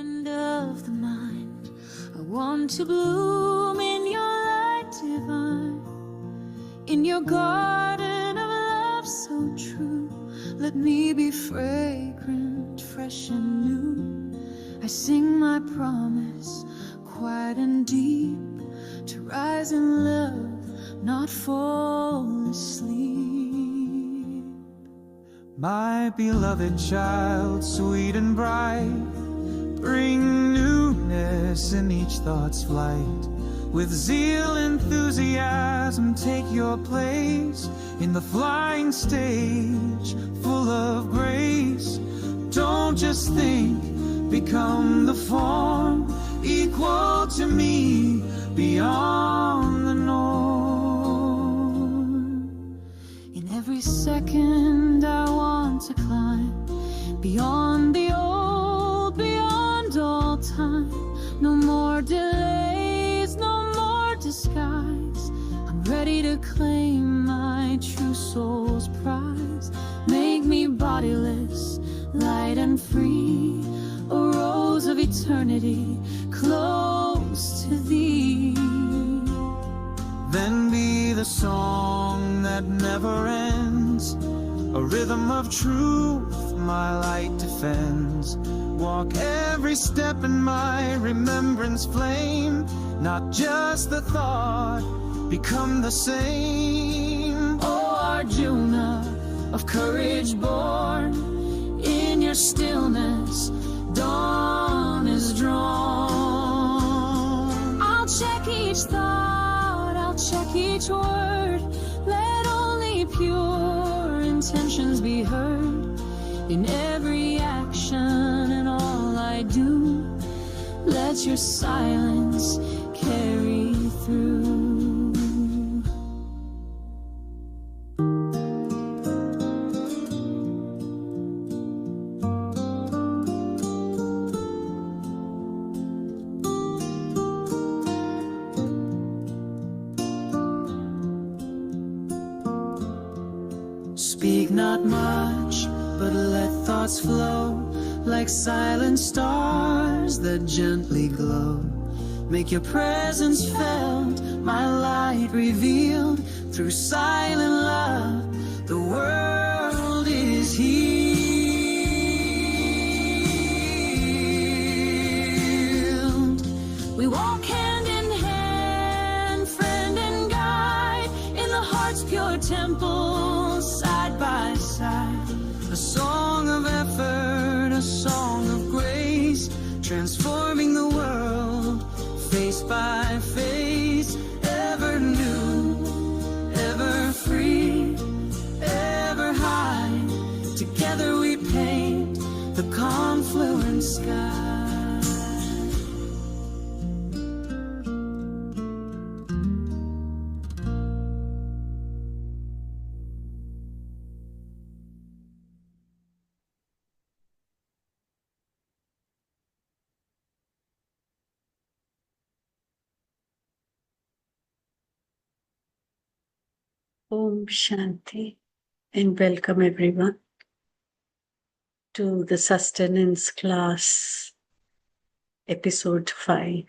Friend of the mind, I want to bloom in your light divine, in your garden of love so true. Let me be fragrant, fresh and new. I sing my promise, quiet and deep, to rise in love, not fall asleep. My beloved child, sweet and bright, bring newness in each thought's flight. With zeal, enthusiasm, take your place in the flying stage, full of grace. Don't just think, become the form, equal to me, beyond the norm. In every second I want to climb beyond the old, beyond all time. No more delays, no more disguise. I'm ready to claim my true soul's prize. Make me bodiless, light and free, a rose of eternity, close to thee. Then be the song that never ends, a rhythm of truth my light defends. Walk every step in my remembrance flame, not just the thought, become the same. Oh Arjuna, of courage born, in your stillness dawn is drawn. I'll check each thought, I'll check each word, let only pure intentions be heard. In every action and all I do, let your silence carry through. Speak not much, but let thoughts flow like silent stars that gently glow. Make your presence felt, my light revealed. Through silent love, the world is healed. We walk hand in hand, friend and guide, in the heart's pure temple, side by side. A song of effort, a song of grace, transforming the world, face by face. Ever new, ever free, ever high. Together we paint the confluent sky. Om Shanti, and welcome everyone to the Sustenance class, episode 5.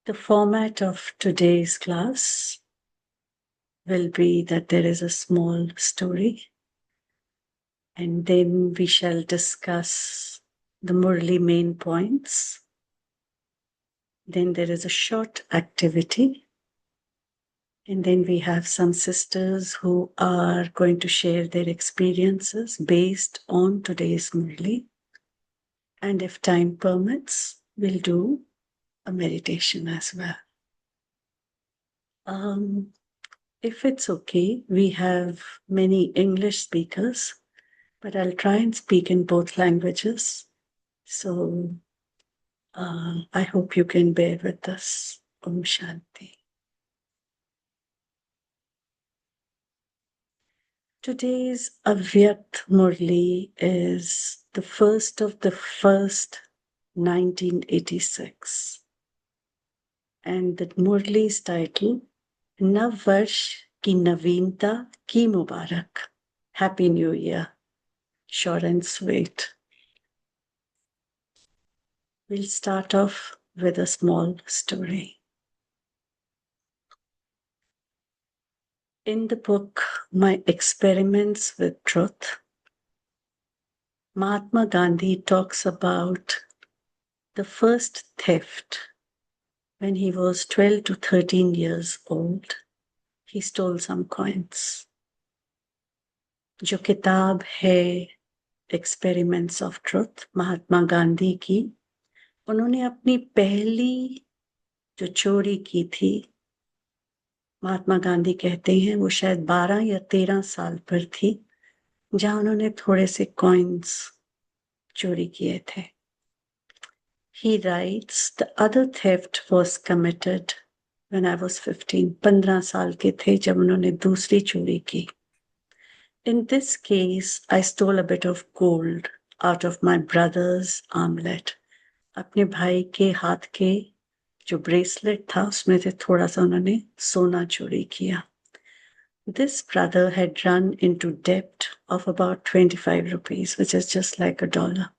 The format of today's class will be that there is a small story, and then we shall discuss the Murli main points. Then there is a short activity. And then we have some sisters who are going to share their experiences based on today's Murli. And if time permits, we'll do a meditation as well. If it's okay, we have many English speakers, but I'll try and speak in both languages. So I hope you can bear with us. Om Shanti. Today's Avyakt Murli is the 1st of the 1st, 1986. And the Murli's title, Nav Varsh Ki Naveenta Ki Mubarak. Happy New Year. Short and sweet. We'll start off with a small story. In the book, My Experiments with Truth, Mahatma Gandhi talks about the first theft when he was 12 to 13 years old. He stole some coins. जो किताब है experiments of truth Mahatma Gandhi की, उन्होंने अपनी पहली जो चोरी की थी, महात्मा गांधी कहते हैं वो शायद 12 या 13 साल पर थी, जहां उन्होंने थोड़े से कॉइन्स चोरी किए थे. He writes, the other theft was committed when I was 15. 15 साल के थे जब उन्होंने दूसरी चोरी की. In this case, I stole a bit of gold out of my brother's armlet. अपने भाई के हाथ के जो ब्रेसलेट था उसमें से थोड़ा सा उन्होंने सोना चोरी किया. This brother had run into debt of about 25 rupees, which is just like $1.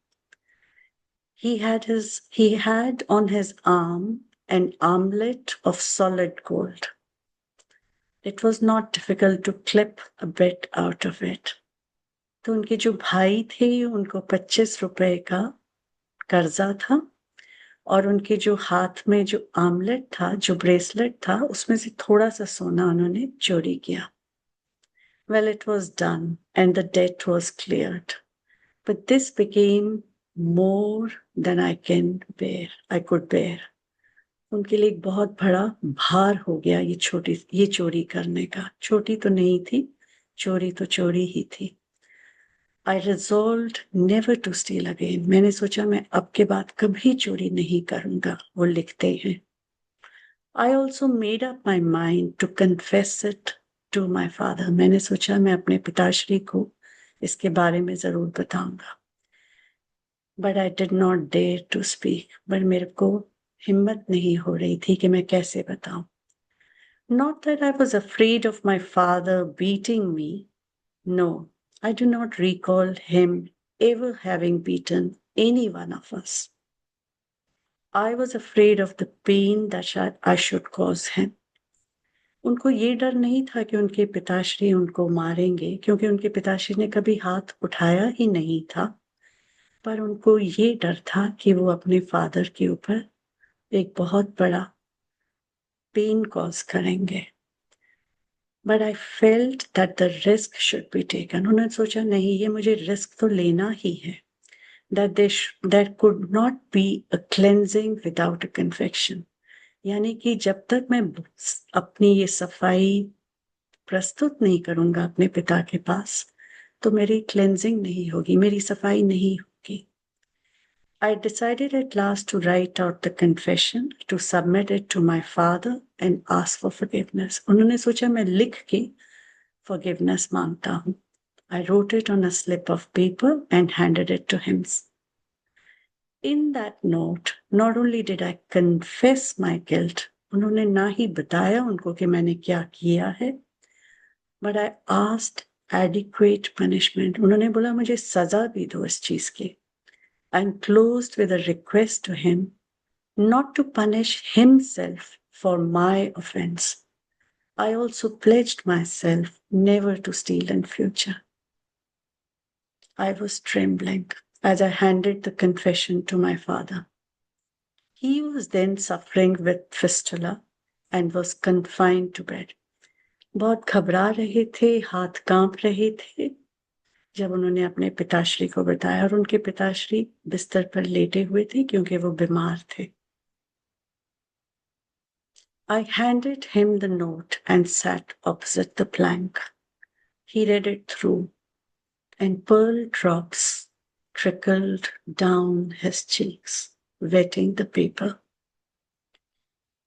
He had on his arm an armlet of solid gold. It was not difficult to clip a bit out of it. तो उनके जो भाई थे उनको 25 रुपए का कर्जा था और उनके जो हाथ में जो आमलेट था, जो ब्रेसलेट था, उसमें से थोड़ा सा सोना उन्होंने चोरी किया. Well, it was done and the debt was cleared. But this became more than I could bear. उनके लिए एक बहुत बड़ा भार हो गया ये चोरी करने का. छोटी तो नहीं थी, चोरी तो चोरी ही थी. I resolved never to steal again. मैंने सोचा मैं अब के बाद कभी चोरी नहीं करूंगा. वो लिखते हैं. I also made up my mind to confess it to my father. मैंने सोचा मैं अपने पिताश्री को इसके बारे में जरूर बताऊंगा. But I did not dare to speak. पर मेरे को हिम्मत नहीं हो रही थी कि मैं कैसे बताऊं. Not that I was afraid of my father beating me. No, I do not recall him ever having beaten any one of us. I was afraid of the pain that I should cause him. उनको ये डर नहीं था कि उनके पिताश्री उनको मारेंगे, क्योंकि उनके पिताश्री ने कभी हाथ उठाया ही नहीं था. पर उनको ये डर था कि वो अपने फादर के ऊपर एक बहुत बड़ा पेन कॉज करेंगे. But I felt that the risk should be taken. उन्होंने सोचा नहीं, ये मुझे रिस्क तो लेना ही है. That there could not be a cleansing without a confession. यानी कि जब तक मैं अपनी ये सफाई प्रस्तुत नहीं करूंगा अपने पिता के पास, तो मेरी क्लेंजिंग नहीं होगी, मेरी सफाई नहीं होगी. I decided at last to write out the confession, to submit it to my father and ask for forgiveness. उन्होंने सोचा मैं लिख के forgiveness मांगता हूँ. I wrote it on a slip of paper and handed it to him. In that note, not only did I confess my guilt, उन्होंने ना ही बताया उनको कि मैंने क्या किया है, but I asked adequate punishment. उन्होंने बोला मुझे सजा भी दो इस चीज की. And closed with a request to him not to punish himself for my offense. I also pledged myself never to steal in future. I was trembling as I handed the confession to my father. He was then suffering with fistula and was confined to bed. बहुत घबरा रहे थे, हाथ कांप रहे थे जब उन्होंने अपने पिताश्री को बताया, और उनके पिताश्री बिस्तर पर लेटे हुए थे क्योंकि वो बीमार थे. I handed him the note and sat opposite the plank. He read it through, and pearl drops trickled down his cheeks, wetting the paper.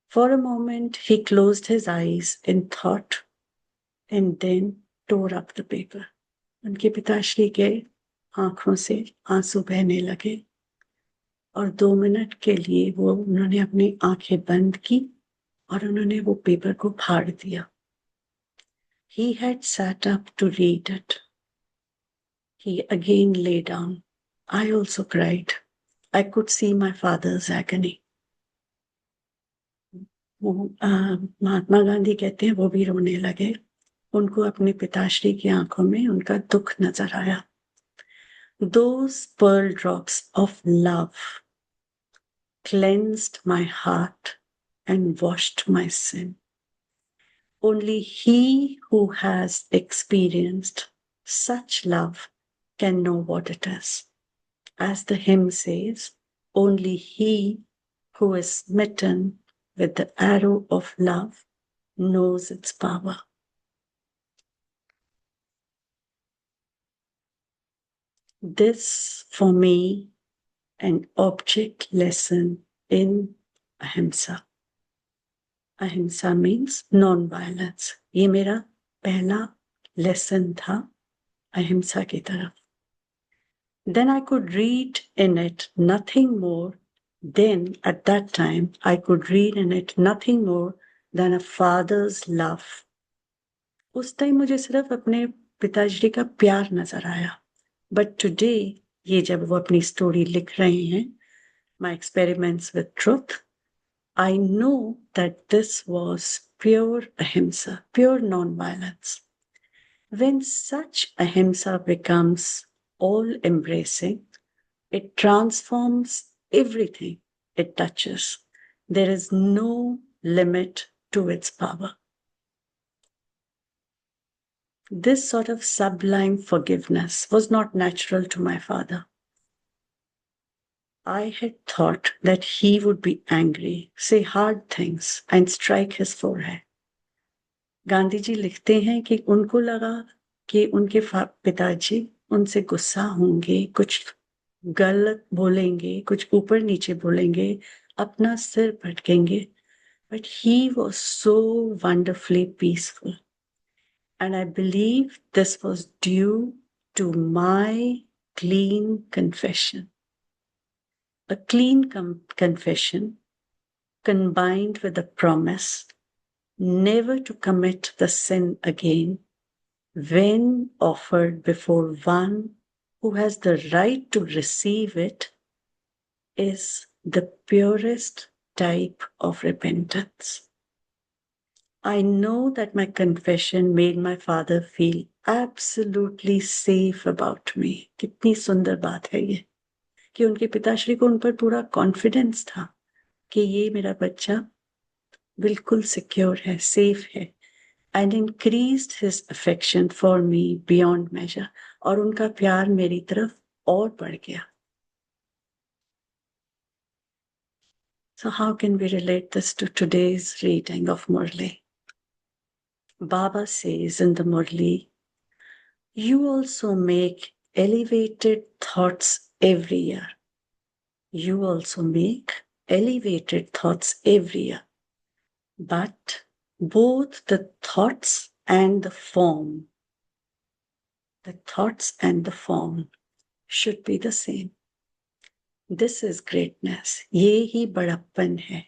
For a moment, he closed his eyes in thought and then tore up the paper. उनके पिताश्री के आंखों से आंसू बहने लगे और 2 minute के लिए उन्होंने अपनी आंखें बंद की और उन्होंने वो पेपर को फाड़ दिया. He had sat up to read it. He again lay down. I also cried. I could see my father's agony. Mahatma Gandhi कहते हैं वो भी रोने लगे. उनको अपने पिताश्री की आंखों में उनका दुख नजर आया. Those pearl drops of love cleansed my heart and washed my sin. Only he who has experienced such love can know what it is. As the hymn says, only he who is smitten with the arrow of love knows its power. This, for me, an object lesson in ahimsa. Ahimsa means non-violence. ये मेरा पहला lesson था ahimsa की तरफ. Then I could read in it nothing more. Then, at that time, I could read in it nothing more than a father's love. उस time मुझे सिर्फ अपने पिताजी का प्यार नजर आया. But today, ये जब वो अपनी स्टोरी लिख रहे हैं, my experiments with truth, I know that this was pure ahimsa, pure non-violence. When such ahimsa becomes all-embracing, it transforms everything it touches. There is no limit to its power. This sort of sublime forgiveness was not natural to my father. I had thought that he would be angry, say hard things, and strike his forehead. Gandhi ji लिखते हैं कि उनको लगा कि उनके पिताजी उनसे गुस्सा होंगे, कुछ गलत बोलेंगे, कुछ ऊपर नीचे बोलेंगे, अपना सिर पटकेंगे. But he was so wonderfully peaceful. And I believe this was due to my clean confession. A clean confession combined with a promise never to commit the sin again when offered before one who has the right to receive it is the purest type of repentance. I know that my confession made my father feel absolutely safe about me. कितनी सुंदर बात है ये कि उनके पिताश्री को उन पर पूरा कॉन्फिडेंस था कि ये मेरा बच्चा बिल्कुल सिक्योर है, सेफ है. And increased his affection for me beyond measure. और उनका प्यार मेरी तरफ और बढ़ गया. So how can we relate this to today's reading of Murli? Baba says in the Murli, you also make elevated thoughts every year. You also make elevated thoughts every year. But both the thoughts and the form should be the same. This is greatness. ये ही बड़प्पन है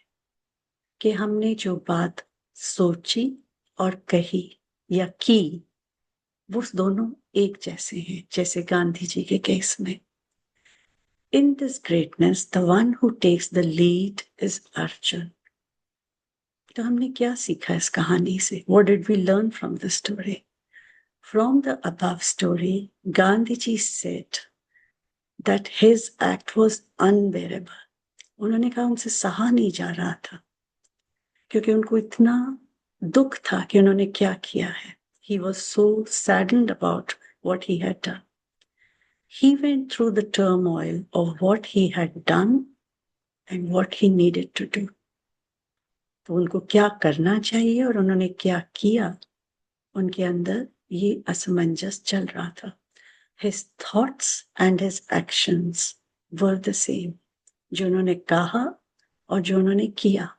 कि हमने जो बात सोची और कही या की वो दोनों एक जैसे हैं, जैसे गांधी जी के केस में. In this greatness, the one who takes the lead is Arjun. तो हमने क्या सीखा इस कहानी से? What did we learn from this story? From the above story, Gandhiji said that his act was unbearable. उन्होंने कहा उनसे सहा नहीं जा रहा था क्योंकि उनको इतना दुख था कि उन्होंने क्या किया है. He was so saddened about what he had done. He went through the turmoil of what he had done and what he needed to do. तो उनको क्या करना चाहिए और उन्होंने क्या किया, उनके अंदर ये असमंजस चल रहा था. His thoughts and his actions were the same. जो उन्होंने कहा और जो उन्होंने किया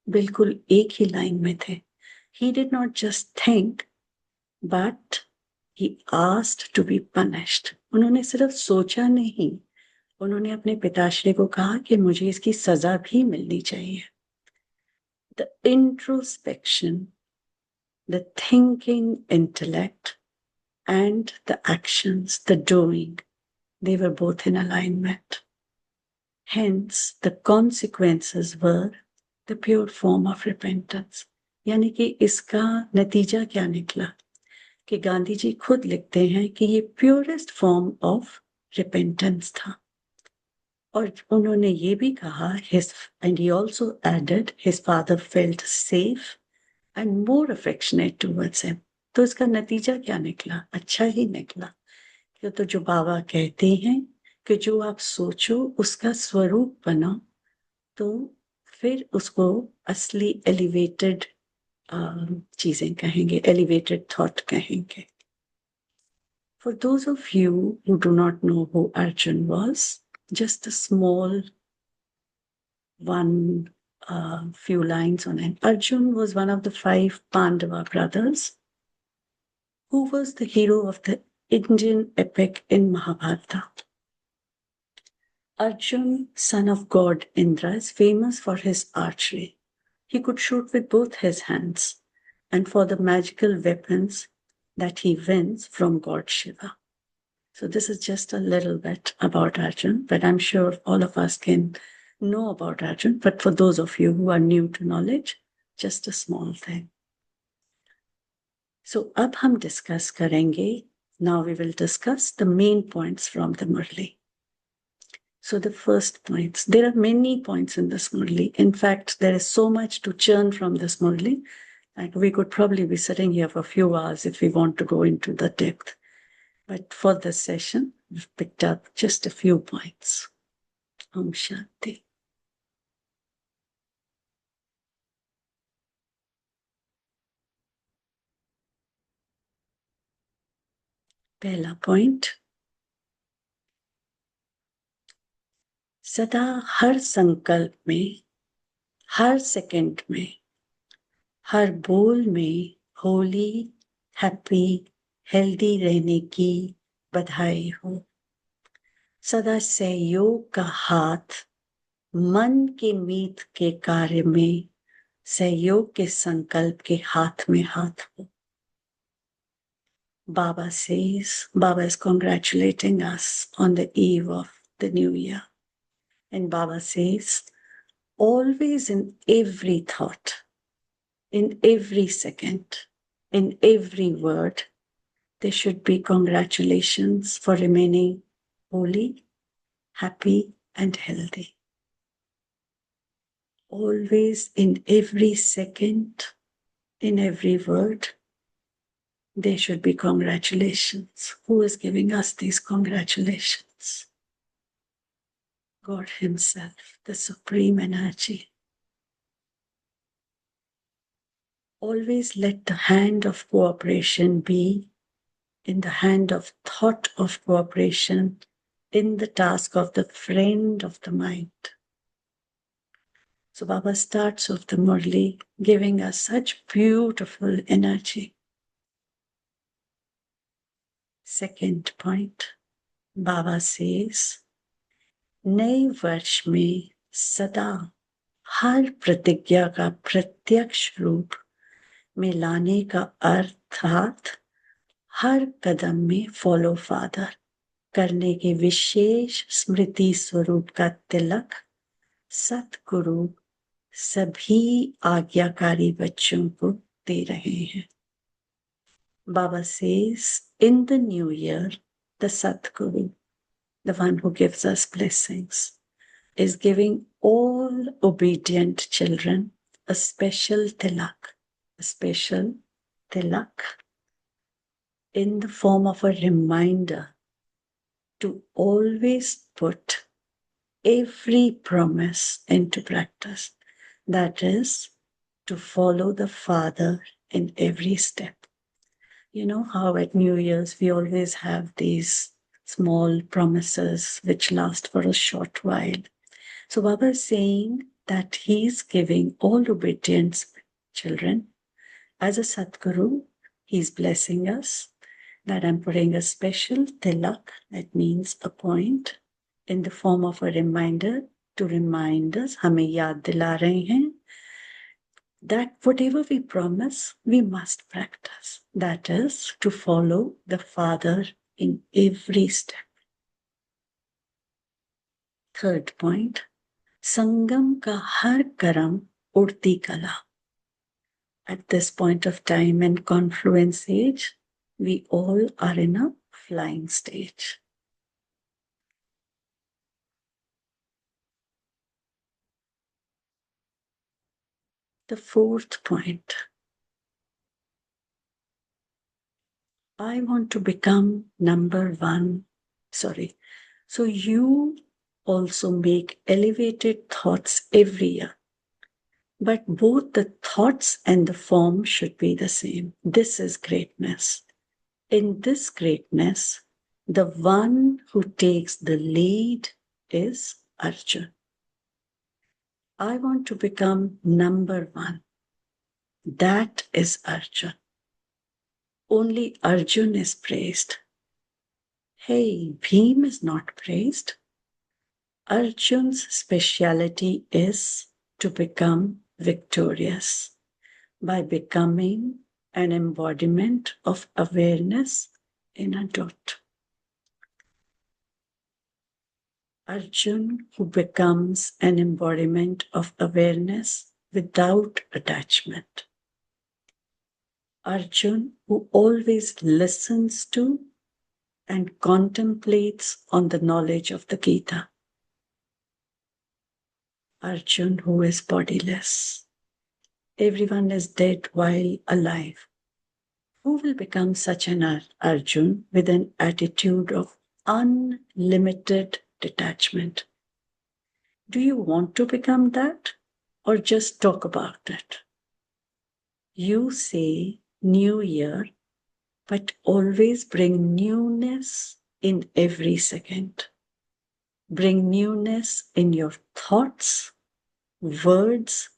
बिल्कुल एक ही लाइन में थे. He did not just think, but he asked to be punished. उन्होंने सिर्फ सोचा नहीं, उन्होंने अपने पिताश्री को कहा कि मुझे इसकी सजा भी मिलनी चाहिए. The introspection, the thinking intellect, and the actions, the doing, they were both in alignment. Hence, the consequences were the pure form of repentance. यानी कि इसका नतीजा क्या निकला कि गांधी जी खुद लिखते हैं कि ये प्योरेस्ट फॉर्म ऑफ रिपेंटेंस था. और उन्होंने ये भी कहा, and he also added, his father felt safe and more affectionate towards him. तो इसका नतीजा क्या निकला? अच्छा ही निकला. क्यों? तो जो बाबा कहते हैं कि जो आप सोचो उसका स्वरूप बनो, तो फिर उसको असली एलिवेटेड चीजें कहेंगे, एलिवेटेड थॉट कहेंगे. For those of you who do not know who Arjun was, just a small few lines on him. Arjun was one of the 5 Pandava brothers who was the hero of the Indian epic in Mahabharata. Arjun, son of god Indra, is famous for his archery. He could shoot with both his hands and for the magical weapons that he wins from god Shiva. So this is just a little bit about Arjun, but I'm sure all of us can know about Arjun. But for those of you who are new to knowledge, just a small thing. So अब हम discuss करेंगे. Now we will discuss the main points from the Murli. So the first points, there are many points in this Murli. In fact, there is so much to churn from this Murli. Like we could probably be sitting here for a few hours if we want to go into the depth. But for this session, we've picked up just a few points. Om Shanti. पहला point, सदा हर संकल्प में, हर second में, हर बोल में Holi, happy, healthy रहने की बधाई हो. सदा सहयोग का हाथ, मन के मीत के कार्य में सहयोग के संकल्प के हाथ में हाथ हो. Baba says, Baba is congratulating us on the eve of the new year. And Baba says, always in every thought, in every second, in every word, there should be congratulations for remaining holy, happy, and healthy. Always in every second, in every word, there should be congratulations. Who is giving us these congratulations? God Himself, the Supreme Energy. Always let the hand of cooperation be in the hand of thought of cooperation, in the task of the friend of the mind. So Baba starts off the Murli giving us such beautiful energy. Second point, Baba says, नए वर्ष में सदा हर प्रतिज्ञा का प्रत्यक्ष रूप में लाने का अर्थात हर कदम में फॉलो फादर करने के विशेष स्मृति स्वरूप का तिलक सतगुरु सभी आज्ञाकारी बच्चों को दे रहे हैं. Baba says, in the new year, the Satguru, the one who gives us blessings, is giving all obedient children a special tilak in the form of a reminder to always put every promise into practice. That is, to follow the Father in every step. You know how at New Year's we always have these small promises which last for a short while. So Baba is saying that he's giving all obedient children as a Satguru. He's blessing us that I'm putting a special tilak, that means a point, in the form of a reminder to remind us, हमें याद दिला रहे हैं, that whatever we promise, we must practice. That is, to follow the Father in every step. Third point, संगम का हर कर्म उड़ती कला. At this point of time and confluence age, we all are in a flying stage. The fourth point, I want to become number one. Sorry. So you also make elevated thoughts every year. But both the thoughts and the form should be the same. This is greatness. In this greatness, the one who takes the lead is Arjun. I want to become number one. That is Arjun. Only Arjun is praised. Hey, Bhim is not praised. Arjun's speciality is to become victorious by becoming an embodiment of awareness in a dot. Arjun who becomes an embodiment of awareness without attachment. Arjun who always listens to and contemplates on the knowledge of the Gita. Arjun who is bodiless. Everyone is dead while alive. Who will become such an Arjun with an attitude of unlimited detachment? Do you want to become that or just talk about it? You say new year, but always bring newness in every second. Bring newness in your thoughts, words,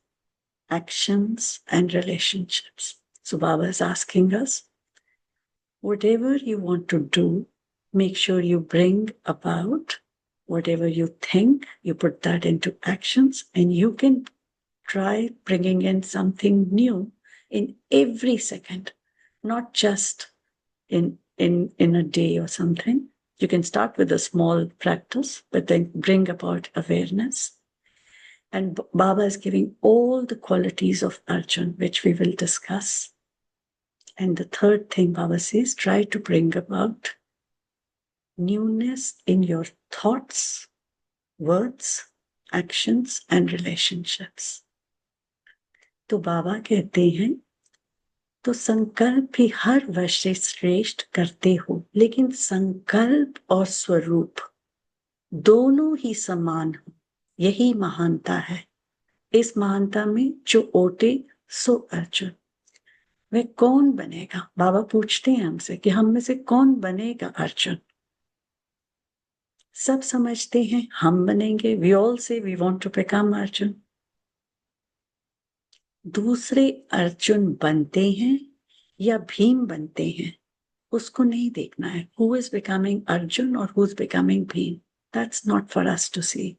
actions, and relationships. So Baba is asking us, whatever you want to do, make sure you bring about whatever you think, you put that into actions, and you can try bringing in something new in every second, not just in a day or something. You can start with a small practice, but then bring about awareness. And Baba is giving all the qualities of Arjun, which we will discuss. And the third thing Baba says, try to bring about newness in your thoughts, words, actions, and relationships. तो बाबा कहते हैं, तो संकल्प भी हर वर्ष से श्रेष्ठ करते हो, लेकिन संकल्प और स्वरूप दोनों ही समान हो, यही महानता है. इस महानता में जो ओटे सो अर्जुन. वह कौन बनेगा? बाबा पूछते हैं हमसे कि हम में से कौन बनेगा अर्जुन. सब समझते हैं हम बनेंगे. We all say we want to become Arjun. दूसरे अर्जुन बनते हैं या भीम बनते हैं, उसको नहीं देखना है. हु इज बिकमिंग अर्जुन और who is becoming Bhim, that's not for us to see.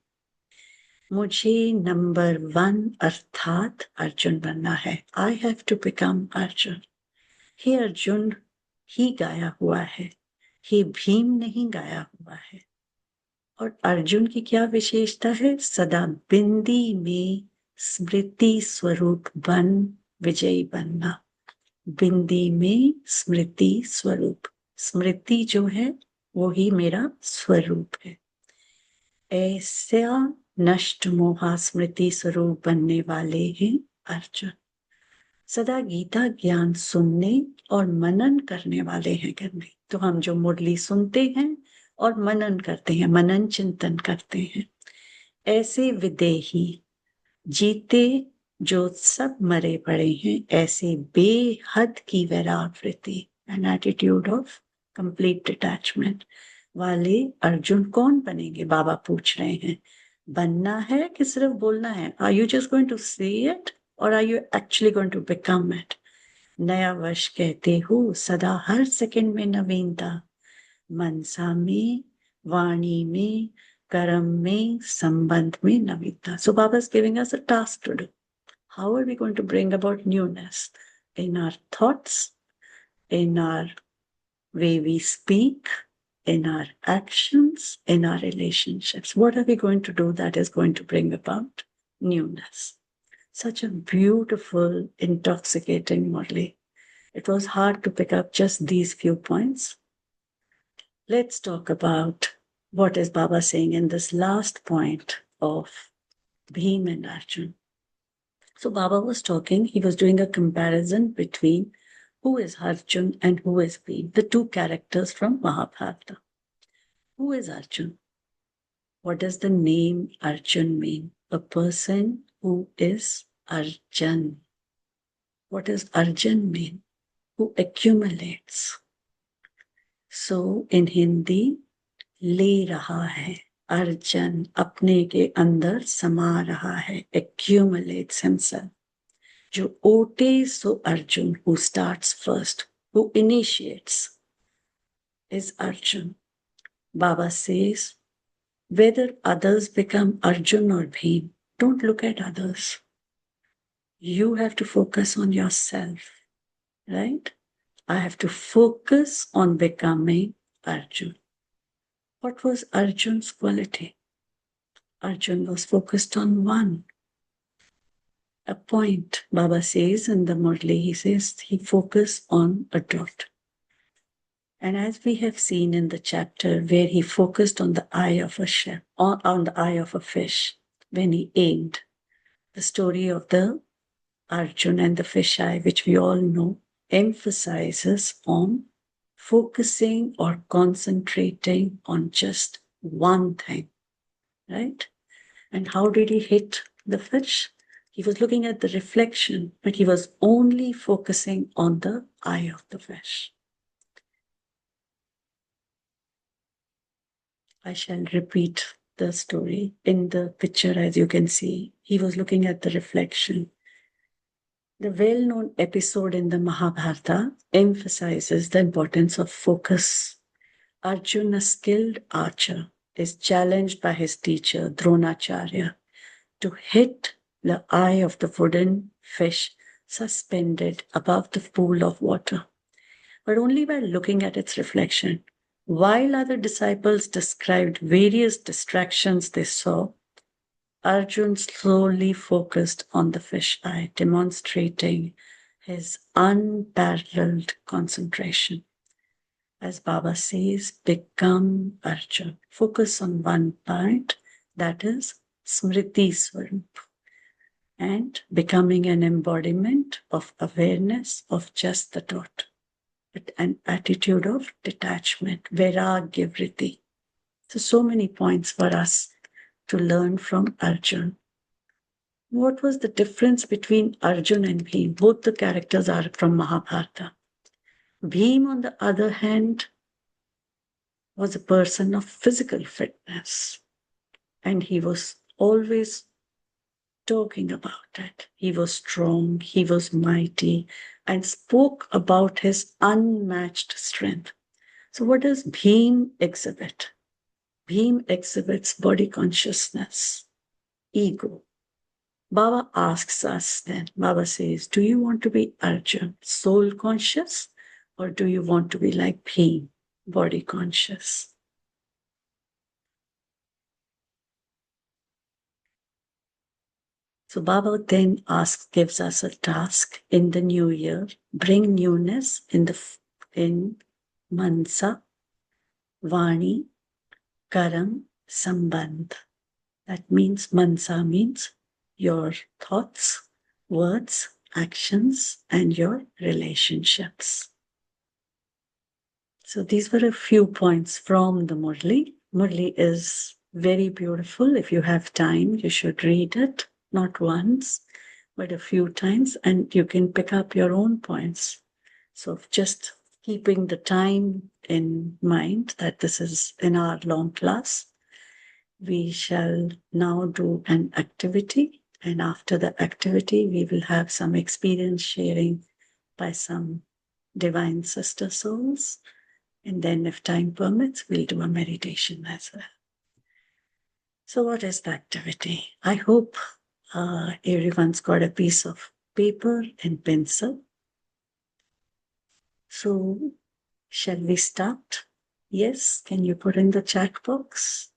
मुझे नंबर वन अर्थात अर्जुन बनना है. I have to become Arjun. हे अर्जुन ही गाया हुआ है, हे भीम नहीं गाया हुआ है. और अर्जुन की क्या विशेषता है? सदा बिंदी में स्मृति स्वरूप बन विजयी बनना. बिंदी में स्मृति स्वरूप. स्मृति जो है वो ही मेरा स्वरूप है. ऐसा नष्ट मोहा स्मृति स्वरूप बनने वाले हैं अर्जुन. सदा गीता ज्ञान सुनने और मनन करने वाले हैं गंभीर. तो हम जो मुरली सुनते हैं और मनन करते हैं, मनन चिंतन करते हैं, ऐसे विदेही जीते जो सब मरे पड़े हैं, ऐसे बेहद की वैराग्यवृत्ति, an attitude of complete detachment वाले अर्जुन कौन बनेंगे? बाबा पूछ रहे हैं. बनना है कि सिर्फ बोलना है? Are you just going to say it और are you actually going to become it? नया वर्ष कहते हो सदा हर सेकंड में नवीनता, मनसा में, वाणी में, कर्म में, संबंध में नवीनता. So Baba is giving us a task to do. How are we going to bring about newness in our thoughts, in our way we speak, in our actions, in our relationships. What are we going to do that is going to bring about newness? Such a beautiful, intoxicating Murli. It was hard to pick up just these few points. Let's talk about what is Baba saying in this last point of Bhim and Arjun. So Baba was talking, he was doing a comparison between who is Arjun and who is Bhim, the two characters from Mahabharata. Who is Arjun? What does the name Arjun mean? A person who is Arjun. What does Arjun mean? Who accumulates. So in Hindi, ले रहा है, अर्जन अपने के अंदर समा रहा है, accumulates himself. जो ओटे सो Arjun, who starts first, who initiates, is Arjun. Baba says, whether others become Arjun or Bhim, don't look at others. You have to focus on yourself, right? I have to focus on becoming Arjun. What was Arjun's quality? Arjun was focused on one, a point. Baba says in the Murli, he says he focused on a dot. And as we have seen in the chapter where he focused on the eye of a shell, on the eye of a fish, when he aimed, the story of the Arjun and the fish eye, which we all know, emphasizes on focusing or concentrating on just one thing, right? And how did he hit the fish? He was looking at the reflection, but he was only focusing on the eye of the fish. I shall repeat the story. In the picture, as you can see, he was looking at the reflection. The well-known episode in the Mahabharata emphasizes the importance of focus. Arjuna, a skilled archer, is challenged by his teacher, Dronacharya, to hit the eye of the wooden fish suspended above the pool of water, but only by looking at its reflection. While other disciples described various distractions they saw, Arjun slowly focused on the fish eye, demonstrating his unparalleled concentration. As Baba says, become Arjun. Focus on one point, that is Smriti Swarup, and becoming an embodiment of awareness of just the dot, an attitude of detachment, vairagya vritti. So many points for us to learn from Arjun. What was the difference between Arjun and Bhim? Both the characters are from Mahabharata. Bhim, on the other hand, was a person of physical fitness, and he was always talking about it. He was strong, he was mighty, and spoke about his unmatched strength. So what does Bhim exhibit? Bhim exhibits body consciousness, ego. Baba asks us then, Baba says, do you want to be Arjun, soul conscious, or do you want to be like Bhim, body conscious? So Baba then gives us a task in the new year: bring newness in Mansa, Vani, Karam, Sambandh. That means Mansa means your thoughts, words, actions, and your relationships. So these were a few points from the Murli. Murli is very beautiful. If you have time, you should read it, not once, but a few times, and you can pick up your own points. So just keeping the time in mind that this is an hour-long class, we shall now do an activity, and after the activity, we will have some experience sharing by some divine sister souls. And then if time permits, we'll do a meditation as well. So what is the activity? I hope everyone's got a piece of paper and pencil. So shall we start? Yes, can you put in the chat box?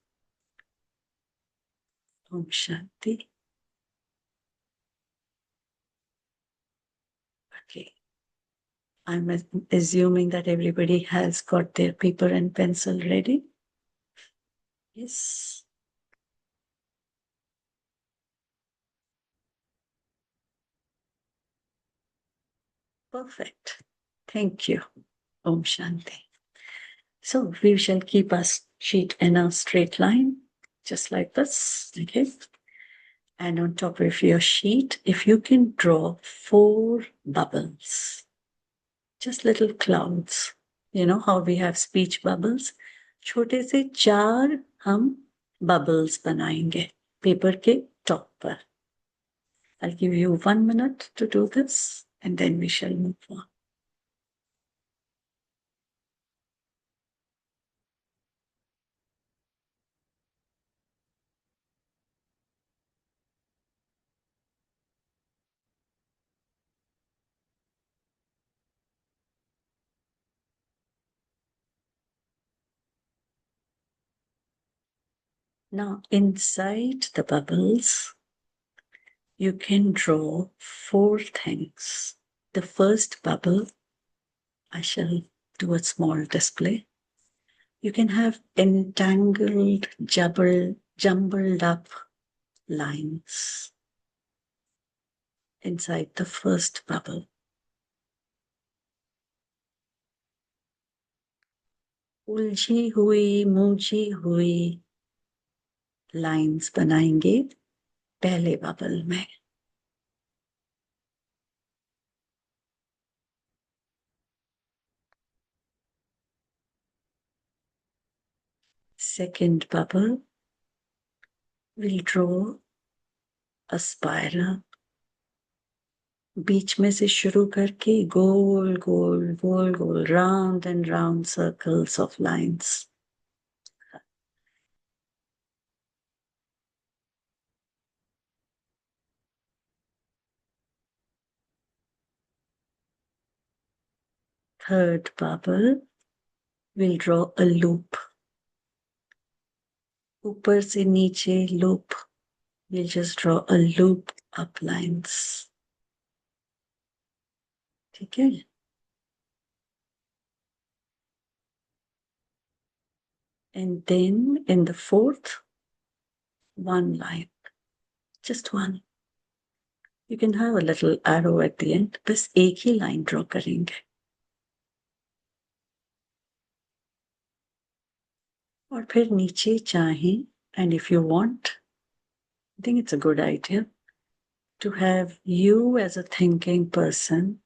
Om Shanti. Okay. I'm assuming that everybody has got their paper and pencil ready. Yes. Perfect. Thank you. Om Shanti. So we shall keep our sheet in a straight line, just like this. Okay. And on top of your sheet, if you can draw 4 bubbles, just little clouds. You know how we have speech bubbles? छोटे से 4 हम bubbles बनाएंगे paper के top पर. I'll give you 1 minute to do this and then we shall move on. Now, inside the bubbles, you can draw 4 things. The first bubble, I shall do a small display. You can have entangled, jumbled up lines inside the first bubble. उलझी हुई, मूंझी हुई lines बनाएंगे पहले bubble में. Second bubble, we'll draw a spiral. बीच में से शुरू करके गोल गोल गोल गोल round and round circles of lines. Third bubble, we'll draw a loop. ऊपर से नीचे loop. We'll just draw a loop up lines. ठीक है? And then in the fourth, 1 line. Just 1. You can have a little arrow at the end. बस एक ही line draw करेंगे. और फिर नीचे चाहें, and if you want, I think it's a good idea to have you as a thinking person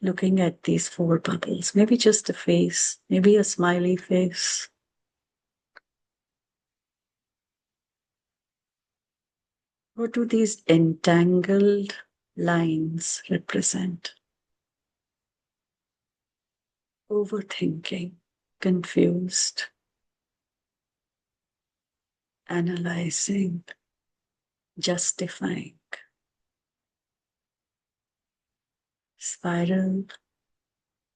looking at these 4 bubbles. Maybe just a face, maybe a smiley face. What do these entangled lines represent? Overthinking, confused, analyzing, justifying. Spiral,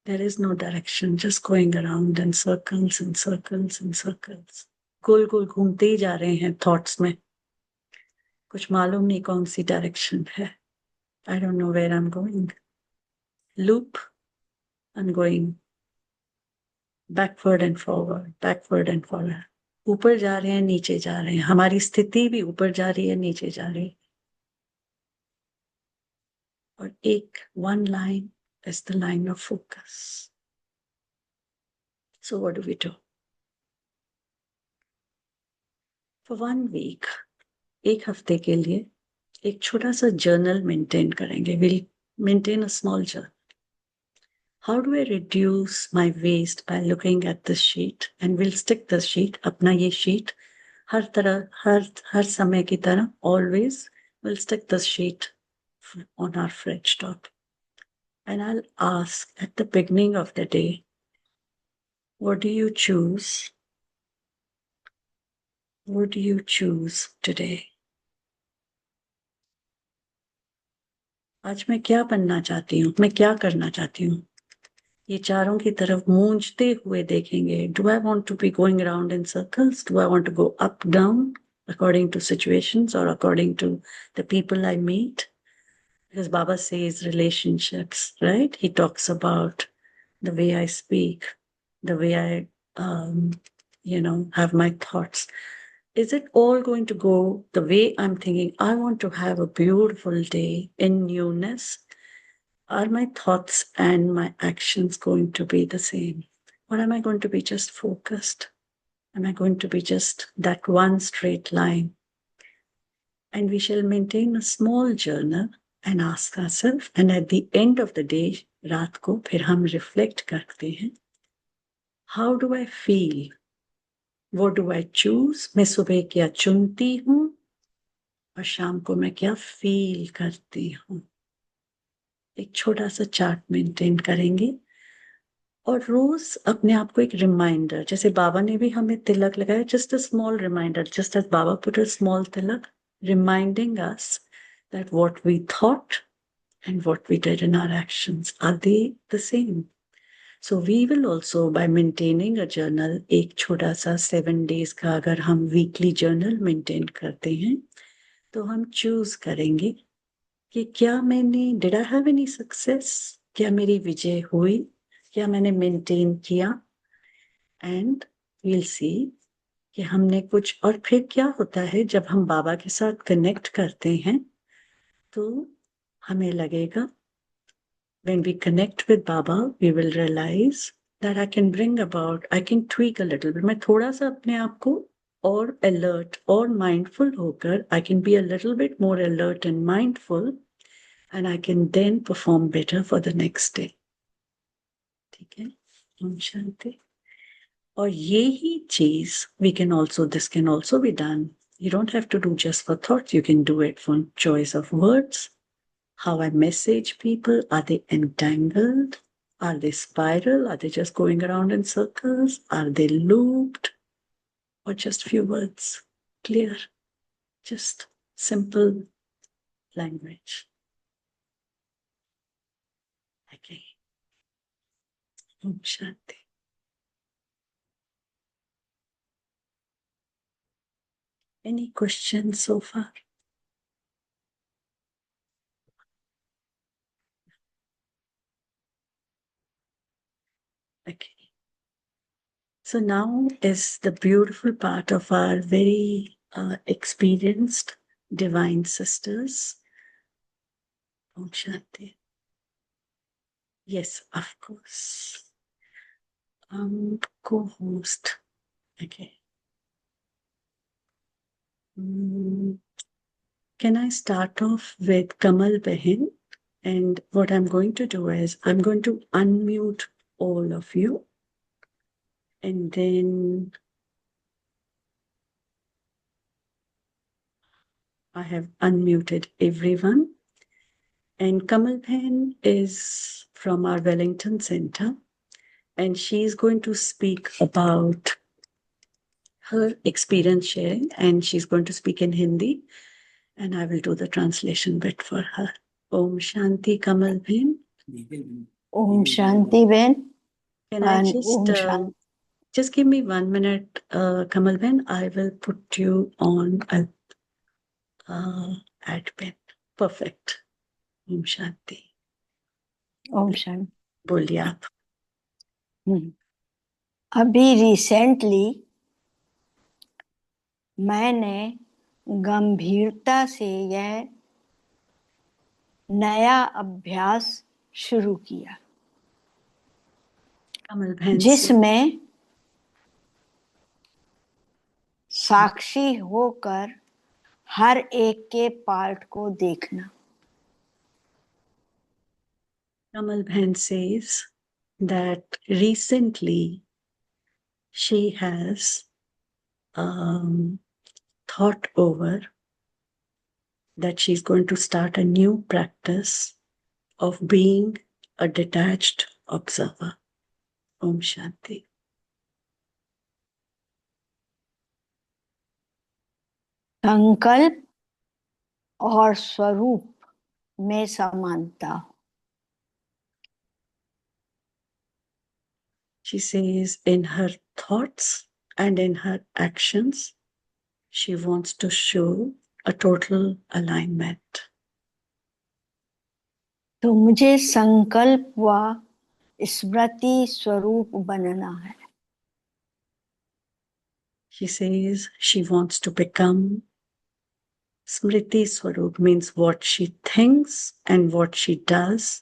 there is no direction, just going around in circles and circles and circles. गोल गोल घूमते ही जा रहे हैं thoughts में. कुछ मालूम नहीं कौन सी direction है. I don't know where I'm going. Loop, I'm going backward and forward, backward and forward. ऊपर जा रहे हैं, नीचे जा रहे हैं. हमारी स्थिति भी ऊपर जा रही है, नीचे जा रही है. और एक, 1 line is the line of focus. So what do we do? For 1 week, एक हफ्ते के लिए एक छोटा सा journal maintain करेंगे. We'll maintain a small journal. How do I reduce my waste by looking at this sheet? And we'll stick this sheet, अपना ये sheet, हर समय की तरह, always we'll stick this sheet on our fridge top. And I'll ask at the beginning of the day, what do you choose? What do you choose today? आज मैं क्या बनना चाहती हूँ? मैं क्या करना चाहती हूँ? ये चारों की तरफ मूंझते हुए देखेंगे. Do I want to be going around in circles? Do I want to go up, down, according to situations or according to the people I meet? Because Baba says relationships, right? He talks about the way I speak, the way I, have my thoughts. Is it all going to go the way I'm thinking? I want to have a beautiful day in newness. Are my thoughts and my actions going to be the same? Or am I going to be just focused? Am I going to be just that one straight line? And we shall maintain a small journal and ask ourselves, and at the end of the day, रात को फिर हम reflect करते हैं. How do I feel? What do I choose? मैं सुबह क्या चुनती हूँ और शाम को मैं क्या फील करती हूँ. एक छोटा सा चार्ट मेंटेन करेंगे और रोज अपने आप को एक रिमाइंडर, जैसे बाबा ने भी हमें तिलक लगाया, just a small reminder, just as Baba put a small tilak, reminding us that what we thought and what we did in our actions, are they the same? So we will also, by maintaining a journal, एक छोटा सा 7 days का अगर हम weekly journal maintain करते हैं तो हम चूज करेंगे कि क्या मैंने, did I have any success, क्या मेरी विजय हुई, क्या मैंने मेंटेन किया. एंड वील सी कि हमने कुछ, और फिर क्या होता है जब हम बाबा के साथ कनेक्ट करते हैं तो हमें लगेगा, when we connect with Baba, we will realize that I can bring about, I can tweak a little bit. मैं थोड़ा सा अपने आप को और alert और mindful होकर, I can be a little bit more alert and mindful, and I can then perform better for the next day. ठीक है, ओम शांति. और यही चीज this can also be done. You don't have to do just for thoughts. You can do it for choice of words. How I message people. Are they entangled? Are they spiral? Are they just going around in circles? Are they looped? Or just few words? Clear. Just simple language. Okay. Om Shanti. Any questions so far? Okay. So now is the beautiful part of our very experienced divine sisters. Om Shanti. Yes, of course. Co-host. Okay. Can I start off with Kamal Behin? And what I'm going to do is I'm going to unmute all of you. And then I have unmuted everyone. And Kamal Behin is from our Wellington Center. And she's going to speak about her experience sharing. And she's going to speak in Hindi. And I will do the translation bit for her. Om Shanti, Kamal Behin. Om Shanti Ben. Can I And Om Shanti. just give me 1 minute, Kamal Ben. I will put you on admin. Perfect. Om Shanti. Om Shanti. बोलिए आप. अभी recently मैंने गंभीरता से यह नया अभ्यास शुरू किया, कमल बहन, जिसमें साक्षी होकर हर एक के पार्ट को देखना. Kamal Bhan says that recently she has thought over that she's going to start a new practice of being a detached observer. Om Shanti. संकल्प और स्वरूप में समानता. She says in her thoughts and in her actions, she wants to show a total alignment. तो मुझे संकल्प व स्मृति स्वरूप बनना है. She says she wants to become Smriti Swarup, means what she thinks and what she does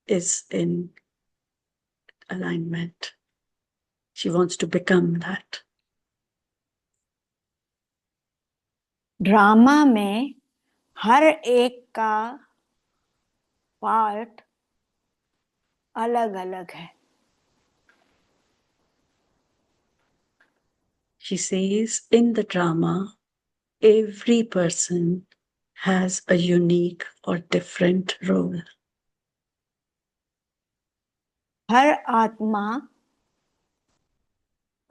is in alignment. She wants to become that. Drama में हर एक का पार्ट अलग अलग है. She says in the drama, every person has a unique or different role. हर आत्मा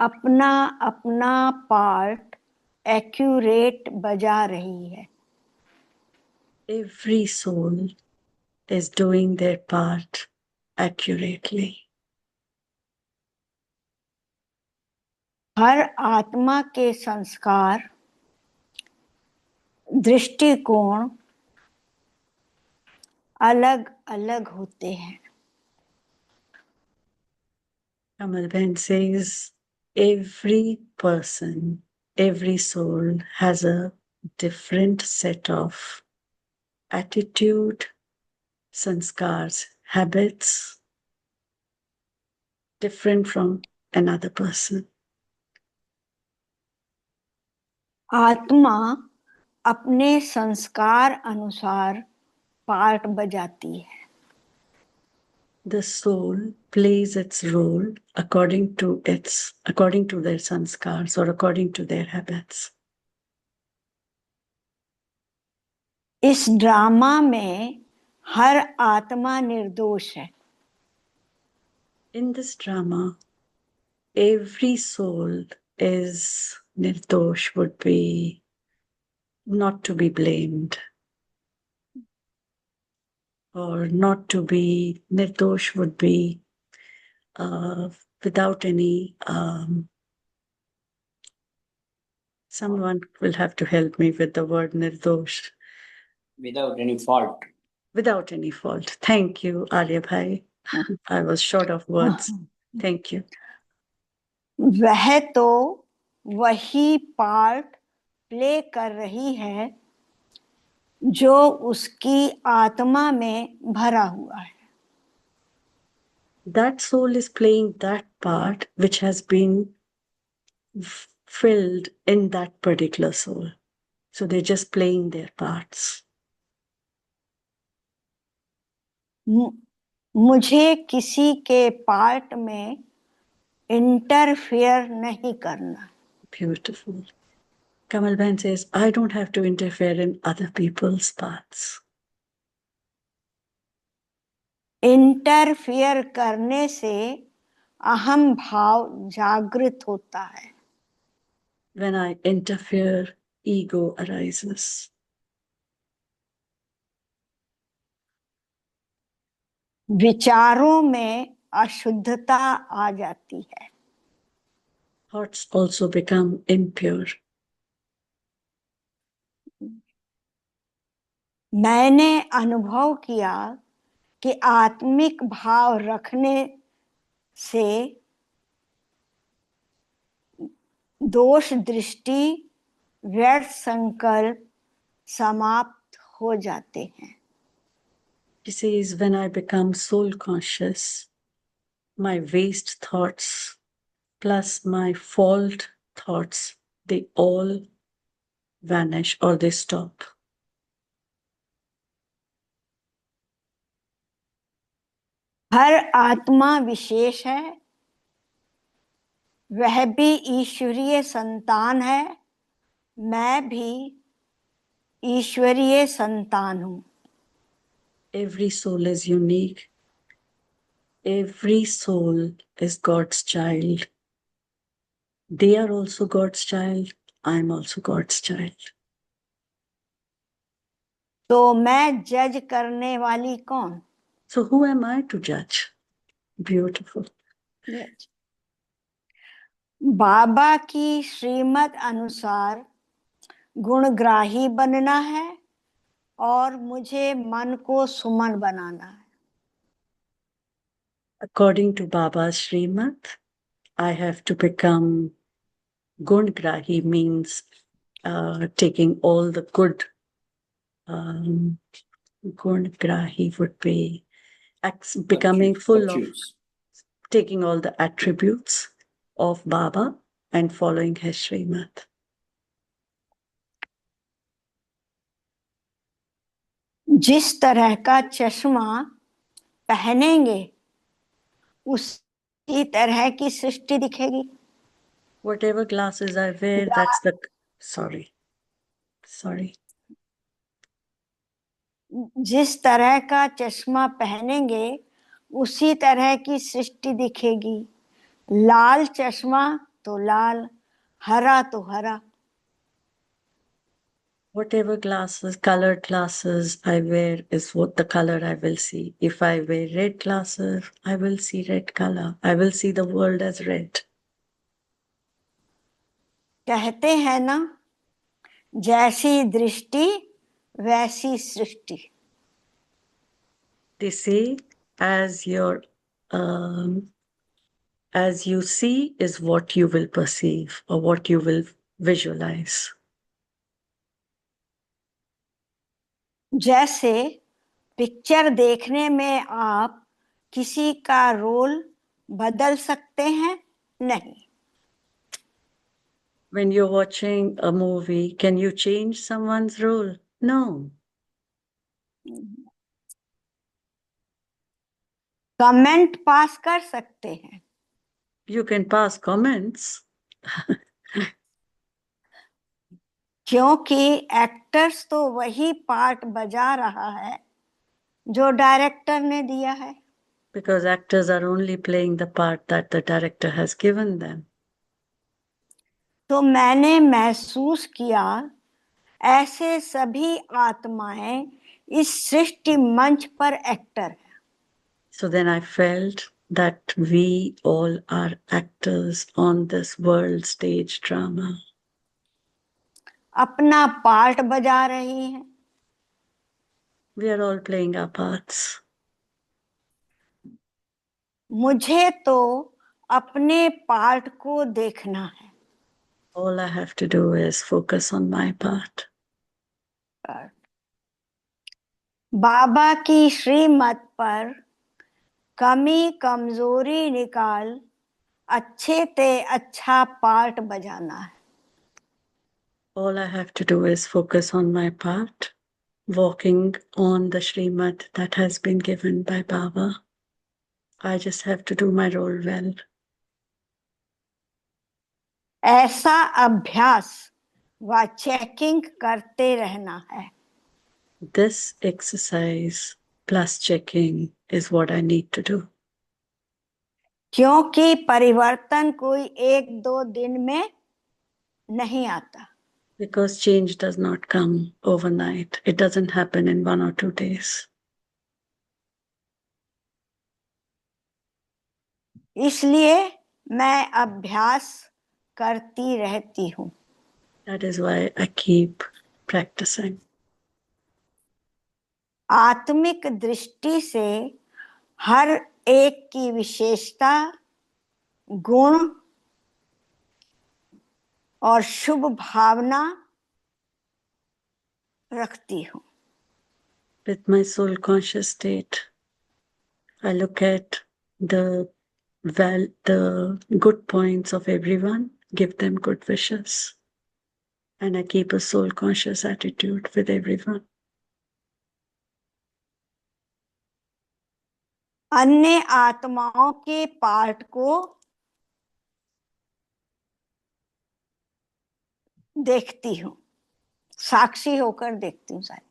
अपना अपना part accurate बजा रही है. Every soul is doing their part accurately. हर आत्मा के संस्कार, दृष्टिकोण अलग अलग होते हैं. Kamal Ben says every person, every soul has a different set of attitude, sanskars, habits, different from another person. आत्मा अपने संस्कार अनुसार पार्ट बजाती है. The soul plays its role according to their sanskars or according to their habits. इस drama में हर आत्मा निर्दोष है. In this drama, every soul is nirdosh, would be not to be blamed, or not to be nirdosh would be without any someone will have to help me with the word nirdosh. Without any fault. Without any fault. Thank you, Arya Bhai. I was short of words. Thank you. वह तो वही part play कर रही है जो उसकी आत्मा में भरा हुआ है. That soul is playing that part which has been filled in that particular soul. So they're just playing their parts. मुझे किसी के पार्ट में इंटरफेयर नहीं करना. Beautiful. Kamal Bhan says, I don't have to interfere in other people's parts. Interfere करने से अहम भाव जागृत होता है. When I interfere, ego arises. विचारों में अशुद्धता आ जाती है. Thoughts also become impure. मैंने अनुभव किया कि आत्मिक भाव रखने से दोष दृष्टि, व्यर्थ संकल्प समाप्त हो जाते हैं. He says, when I become soul conscious, my waste thoughts plus my fault thoughts, they all vanish or they stop. हर आत्मा विशेष है. वह भी ईश्वरीय संतान है. मैं भी ईश्वरीय संतान हूँ. Every soul is unique. Every soul is God's child. They are also God's child. I am also God's child. तो मैं जज करने वाली कौन? So who am I to judge? Beautiful. Yes. बाबा की श्रीमत अनुसार गुणग्राही बनना है और मुझे मन को सुमन बनाना है. According to Baba's Srimad, I have to become Gungrahi, means taking all the good. Gungrahi would be becoming full of, Virtues. taking all the attributes of Baba and following his Srimad. जिस तरह का चश्मा पहनेंगे उसी तरह की सृष्टि दिखेगी. Whatever glasses I wear, that's the. Sorry. जिस तरह का चश्मा पहनेंगे उसी तरह की सृष्टि दिखेगी. लाल चश्मा तो लाल, हरा तो हरा. Whatever glasses, colored glasses I wear is what the color I will see. If I wear red glasses, I will see red color. I will see the world as red. कहते हैं ना, जैसी दृष्टि वैसी सृष्टि. They say, as you see is what you will perceive or what you will visualize. जैसे picture देखने में आप किसी का रोल बदल सकते हैं नहीं. When you're watching a movie, can you change someone's role? No. Comment pass कर सकते हैं. You can pass comments. क्योंकि एक्टर्स तो वही पार्ट बजा रहा है जो डायरेक्टर ने दिया है. Because actors are only playing the part that the director has given them. तो मैंने महसूस किया ऐसे सभी आत्माएं इस सृष्टि मंच पर एक्टर हैं. So then I felt that we all are actors on this world stage drama. अपना पार्ट बजा रही हैं. We are all playing our parts. मुझे तो अपने पार्ट को देखना है. All I have to do is focus on my part. बाबा की श्रीमत पर कमी कमजोरी निकाल अच्छे ते अच्छा पार्ट बजाना है. All I have to do is focus on my part, walking on the Srimad that has been given by Baba. I just have to do my role well. ऐसा अभ्यास व चेकिंग करते रहना है. This exercise plus checking is what I need to do. क्योंकि परिवर्तन कोई एक दो दिन में नहीं आता. Because change does not come overnight. It doesn't happen in 1 or 2 days. इसलिए मैं अभ्यास करती रहती हूँ. That is why I keep practicing. आत्मिक दृष्टि से हर एक की विशेषता, गुण और शुभ भावना रखती हूँ. With my soul conscious state, I look at the good points of everyone, give them good wishes, and I keep a soul conscious attitude with everyone. अन्य आत्माओं के पार्ट को देखती हूँ, साक्षी होकर देखती हूँ. सारी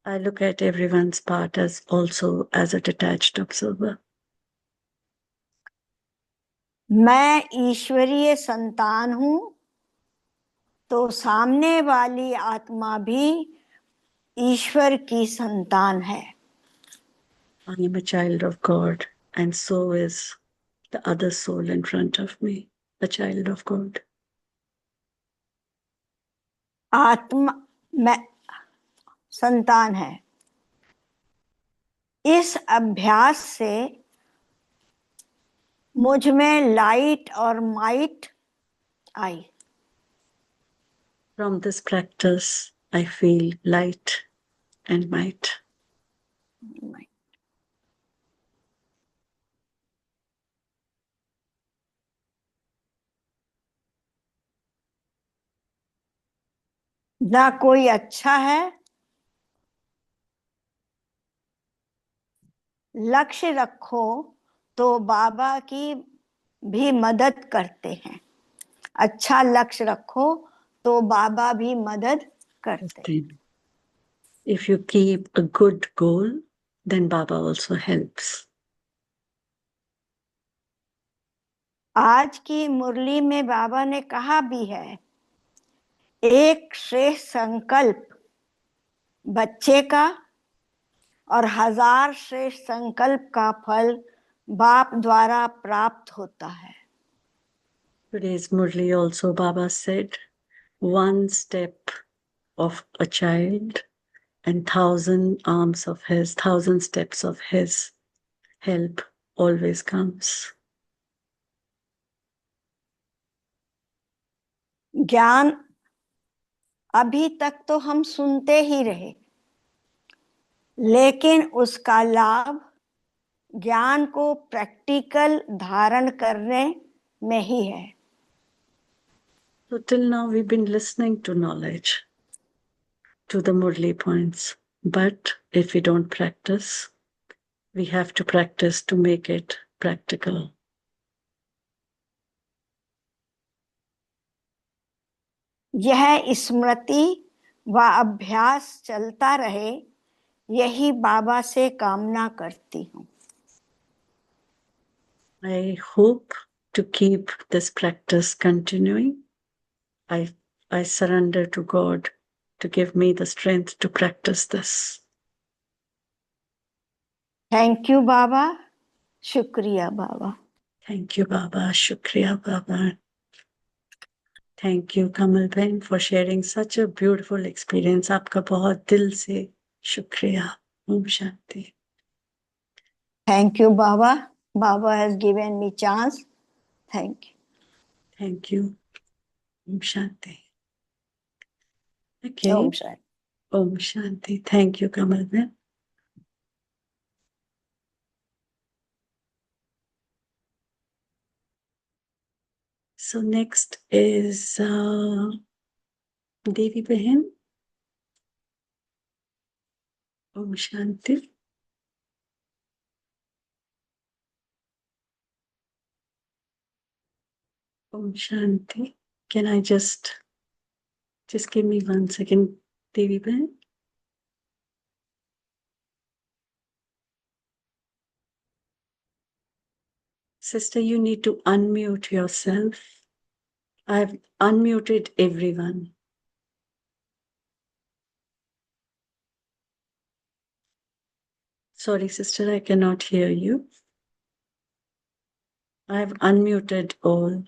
I look at everyone's part as also as a detached observer. मैं ईश्वरीय संतान हूँ तो सामने वाली आत्मा भी ईश्वर की संतान है. I am a child of God, and so is the other soul in front of me, the child of God. आत्मा मैं संतान है। इस अभ्यास से मुझ में लाइट और might I. From this practice, I feel light and might. ना कोई अच्छा है, लक्ष्य रखो तो बाबा की भी मदद करते हैं। अच्छा लक्ष्य रखो तो बाबा भी मदद करते हैं। If you keep a good goal, then Baba also helps. आज की मुरली में बाबा ने कहा भी है, एक श्रेष्ठ संकल्प बच्चे का और 1000 श्रेष्ठ संकल्प का फल बाप द्वारा प्राप्त होता है। Today's Murli also Baba said, one step of a child and 1000 arms of his, 1000 steps of his help always comes. ज्ञान अभी तक तो हम सुनते ही रहे, लेकिन उसका लाभ ज्ञान को प्रैक्टिकल धारण करने में ही है। So till now we've been listening to knowledge, to the Murli points, but if we don't practice, we have to practice to make it practical. यह स्मृति व अभ्यास चलता रहे, यही बाबा से कामना करती हूँ। I hope to keep this practice continuing. I surrender to God to give me the strength to practice this. Thank you, Baba. Shukriya, Baba. Thank you, Baba. Shukriya, Baba. Thank you, Kamal Bhen, for sharing such a beautiful experience. आपका बहुत दिल से शुक्रिया. Om Shanti. Thank you, Baba. Baba has given me chance. Thank you. Thank you. Om Shanti. Okay. Om Shanti. Om Shanti. Thank you, Kamal Bhen. So next is Devi Behin. Om Shanti. Om Shanti. Can I just give me 1 second, Devi Behin? Sister, you need to unmute yourself. I've unmuted everyone. Sorry, sister, I cannot hear you. I've unmuted all.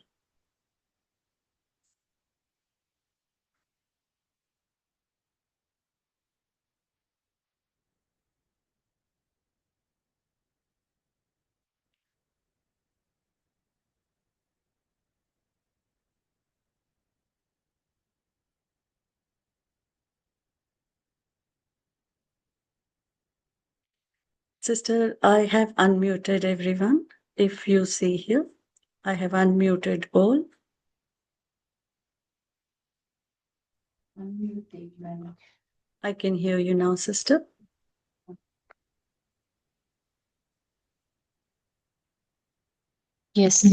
Sister, I have unmuted everyone. If you see here, I have unmuted all. I can hear you now, sister. Yes.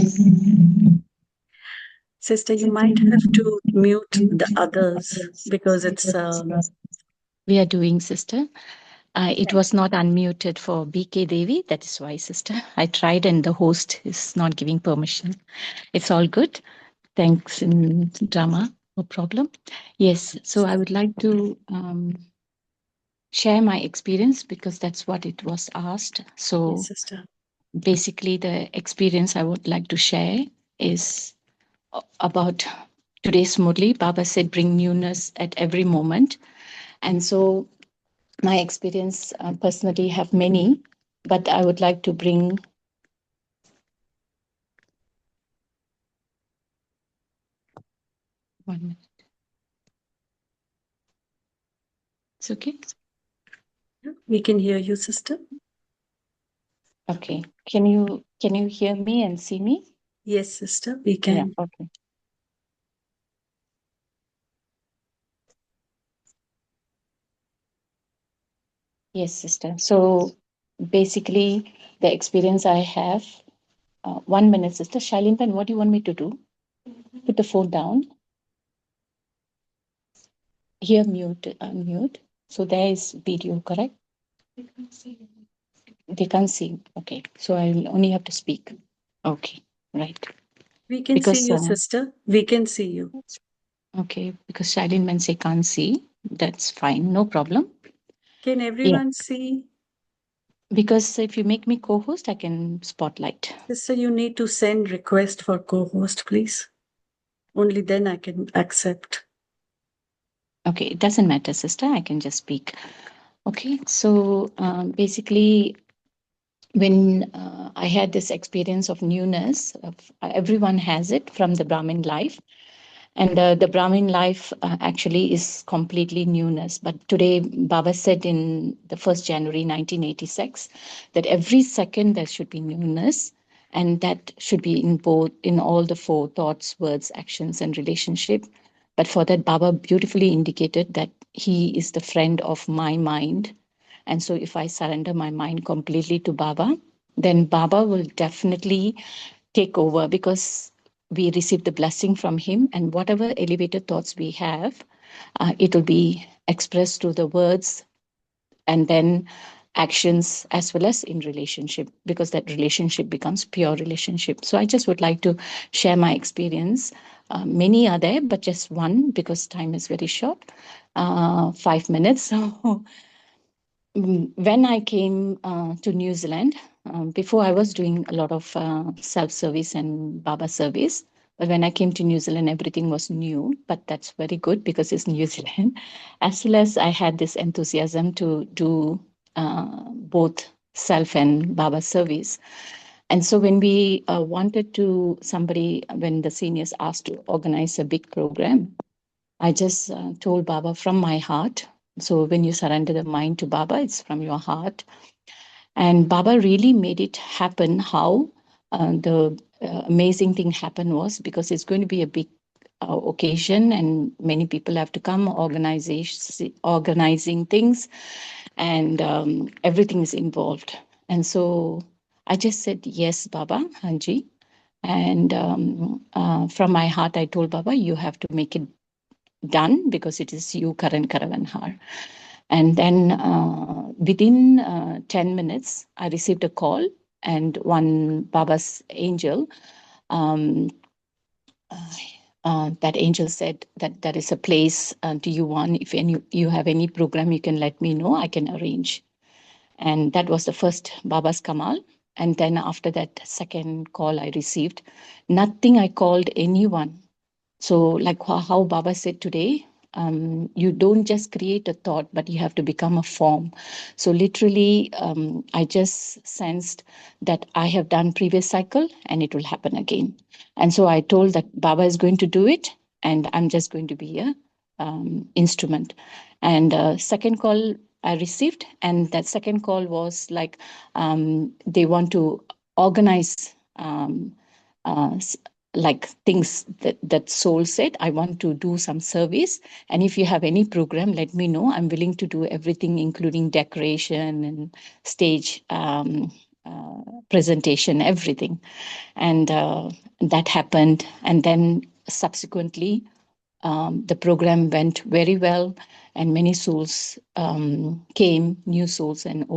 Sister, you might have to mute the others because it's... We are doing, sister. It was not unmuted for BK Devi. That is why, sister. I tried and the host is not giving permission. It's all good. Thanks, Drama. No problem. Yes. So I would like to share my experience because that's what it was asked. So Yes, sister. basically the experience I would like to share is about today's Murli. Baba said, bring newness at every moment. And so my experience personally have many, but I would like to bring one minute. It's okay? We can hear you, sister. Okay. Can you hear me and see me? Yes, sister, we Yeah, can. okay. Yes, sister. So basically, the experience I have, 1 minute, sister. Shailintan, what do you want me to do? Put the phone down. Here, mute, unmute. So there is video, correct? They can't see. Okay. So I'll only have to speak. Okay. Right. We can see Because, you, sister. We can see you. okay, because Shailintan say can't see. That's fine. No problem. Can Yeah. everyone see? Because if you make me co-host, I can spotlight. Sister, you need to send request for co-host, please. Only then I can accept. Okay, it doesn't matter, sister. I can just speak. Okay, so basically, when I had this experience of newness, everyone has it from the Brahmin life. And the Brahmin life actually is completely newness. But today, Baba said in the 1st January 1986 that every second there should be newness. And that should be in all the 4 thoughts, words, actions, and relationship. But for that, Baba beautifully indicated that he is the friend of my mind. And so if I surrender my mind completely to Baba, then Baba will definitely take over, because we receive the blessing from him, and whatever elevated thoughts we have, it will be expressed through the words and then actions, as well as in relationship, because that relationship becomes pure relationship. So I just would like to share my experience. Many are there, but just one, because time is very short, 5 minutes. So when I came to New Zealand, before I was doing a lot of self-service and Baba service. But when I came to New Zealand, everything was new. But that's very good because it's New Zealand. As well as I had this enthusiasm to do both self and Baba service. And so when we wanted to, when the seniors asked to organize a big program, I just told Baba from my heart. So when you surrender the mind to Baba, it's from your heart. And Baba really made it happen. How the amazing thing happened was because it's going to be a big occasion and many people have to come, organizing things, and everything is involved. And so I just said, yes, Baba, Hanji. And from my heart, I told Baba, you have to make it done because it is you, Karan Karavanhar. And then within 10 minutes, I received a call, and one Baba's angel, that angel said that there is a place, do you want, if you have any program, you can let me know, I can arrange. And that was the first Baba's Kamal. And then after that second call I received, nothing, I called anyone. So like how Baba said today, you don't just create a thought, but you have to become a form. So literally, I just sensed that I have done previous cycle and it will happen again. And so I told that Baba is going to do it and I'm just going to be a instrument. And second call I received, and that second call was like, they want to organize like things that soul said, I want to do some service. And if you have any program, let me know. I'm willing to do everything, including decoration and stage presentation, everything. And that happened. And then subsequently, The program went very well, and many souls came, new souls and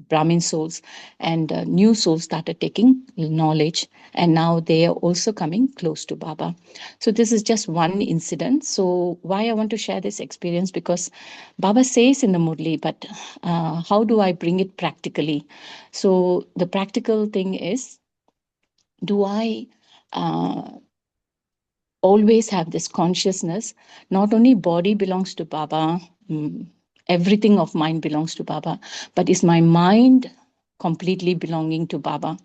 Brahmin souls, and new souls started taking knowledge, and now they are also coming close to Baba. So this is just one incident. So why I want to share this experience, because Baba says in the Murli, but how do I bring it practically? So the practical thing is, do I always have this consciousness, not only body belongs to Baba, everything of mine belongs to Baba, but is my mind completely belonging to Baba?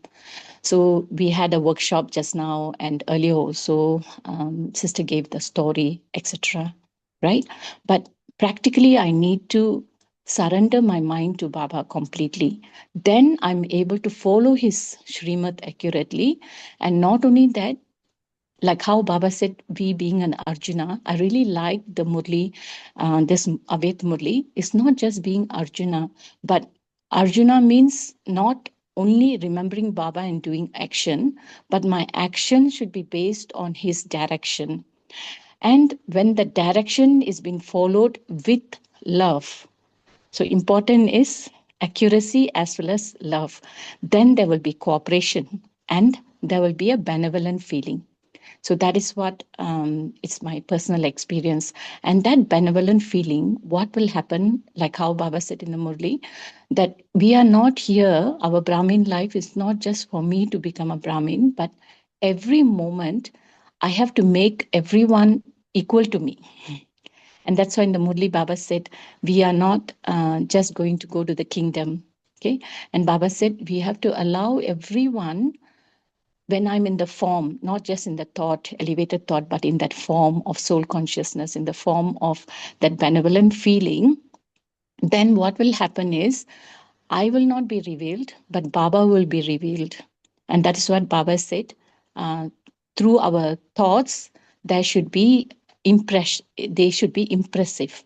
So we had a workshop just now, and earlier also, sister gave the story, etc. Right? But practically, I need to surrender my mind to Baba completely. Then I'm able to follow his Srimad accurately. And not only that, like how Baba said, we being an Arjuna, I really like the Murli, this Avyakt Murli. It's not just being Arjuna, but Arjuna means not only remembering Baba and doing action, but my action should be based on his direction. And when the direction is being followed with love, so important is accuracy as well as love, then there will be cooperation and there will be a benevolent feeling. So that is what it's my personal experience. And that benevolent feeling, what will happen, like how Baba said in the Murli, that we are not here, our Brahmin life is not just for me to become a Brahmin, but every moment I have to make everyone equal to me. And that's why in the Murli, Baba said, we are not just going to go to the kingdom. Okay. And Baba said, we have to allow everyone, when I'm in the form, not just in the thought, elevated thought, but in that form of soul consciousness, in the form of that benevolent feeling, then what will happen is I will not be revealed, but Baba will be revealed. And that is what Baba said. Through our thoughts, there should be they should be impressive.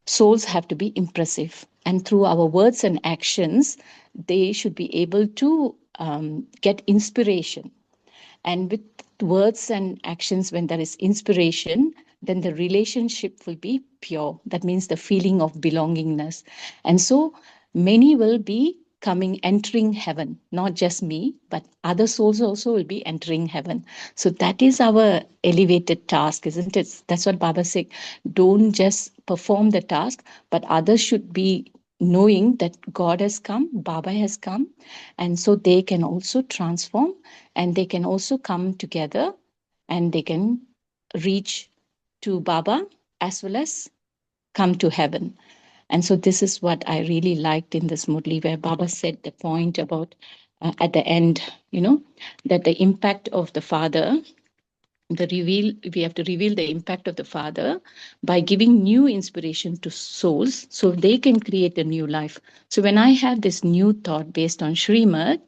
Souls have to be impressive. And through our words and actions, they should be able to get inspiration. And with words and actions, when there is inspiration, then the relationship will be pure. That means the feeling of belongingness. And so many will be entering heaven, not just me, but other souls also will be entering heaven. So that is our elevated task, isn't it? That's what Baba said. Don't just perform the task, but others should be knowing that God has come, Baba has come, and so they can also transform, and they can also come together, and they can reach to Baba as well as come to heaven. And so this is what I really liked in this Murli, where Baba said the point about at the end, that the impact of the Father, we have to reveal the impact of the Father by giving new inspiration to souls so they can create a new life. So when I have this new thought based on Srimad,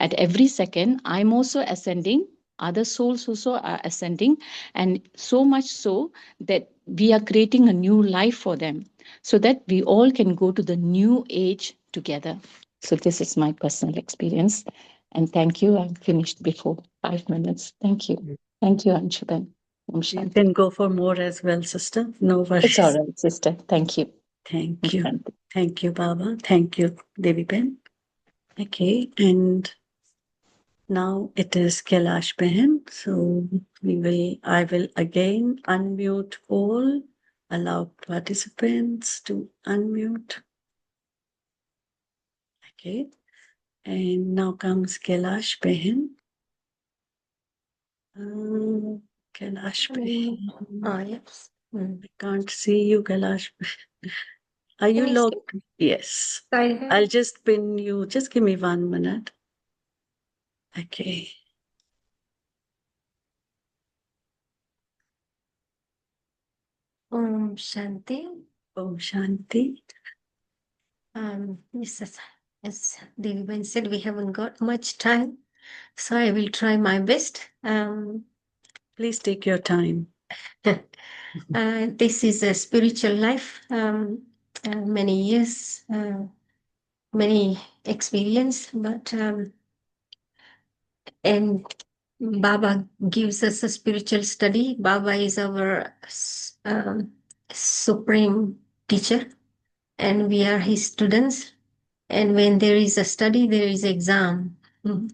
at every second, I'm also ascending, other souls also are ascending, and so much so that we are creating a new life for them so that we all can go to the new age together. So this is my personal experience. And thank you. I'm finished before 5 minutes. Thank you. Thank you, Anshuben. You can go for more as well, sister. No worries. It's all right, sister. Thank you. Thank you. Thank you, Baba. Thank you, Devi Ben. Okay, and now it is Kailash Behan. So I will again unmute all, allow participants to unmute. Okay, and now comes Kailash Behan. Kailash Behan. Yes. I can't see you, Kailash. Are you logged? Yes. I'll just pin you. Just give me 1 minute. Okay. Om Shanti. Om Shanti. Yes, as Devi said, we haven't got much time, so I will try my best. Please take your time. This is a spiritual life. Many years, many experience, but and Baba gives us a spiritual study. Baba is our supreme teacher, and we are his students. And when there is a study, there is exam. Mhm.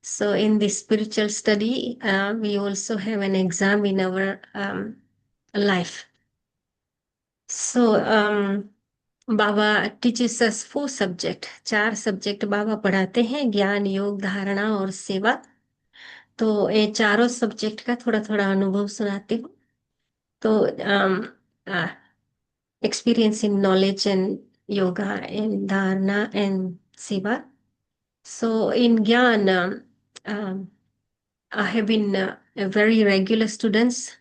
So in this spiritual study, we also have an exam in our life. So Baba teaches us 4 subject. 4 subject बाबा पढ़ाते हैं, ज्ञान, योग, धारणा और सेवा. तो ये चारों सब्जेक्ट का थोड़ा थोड़ा अनुभव सुनाती हूँ. तो experience in knowledge and yoga and dharana and seva. So in Gyan, I have been a very regular student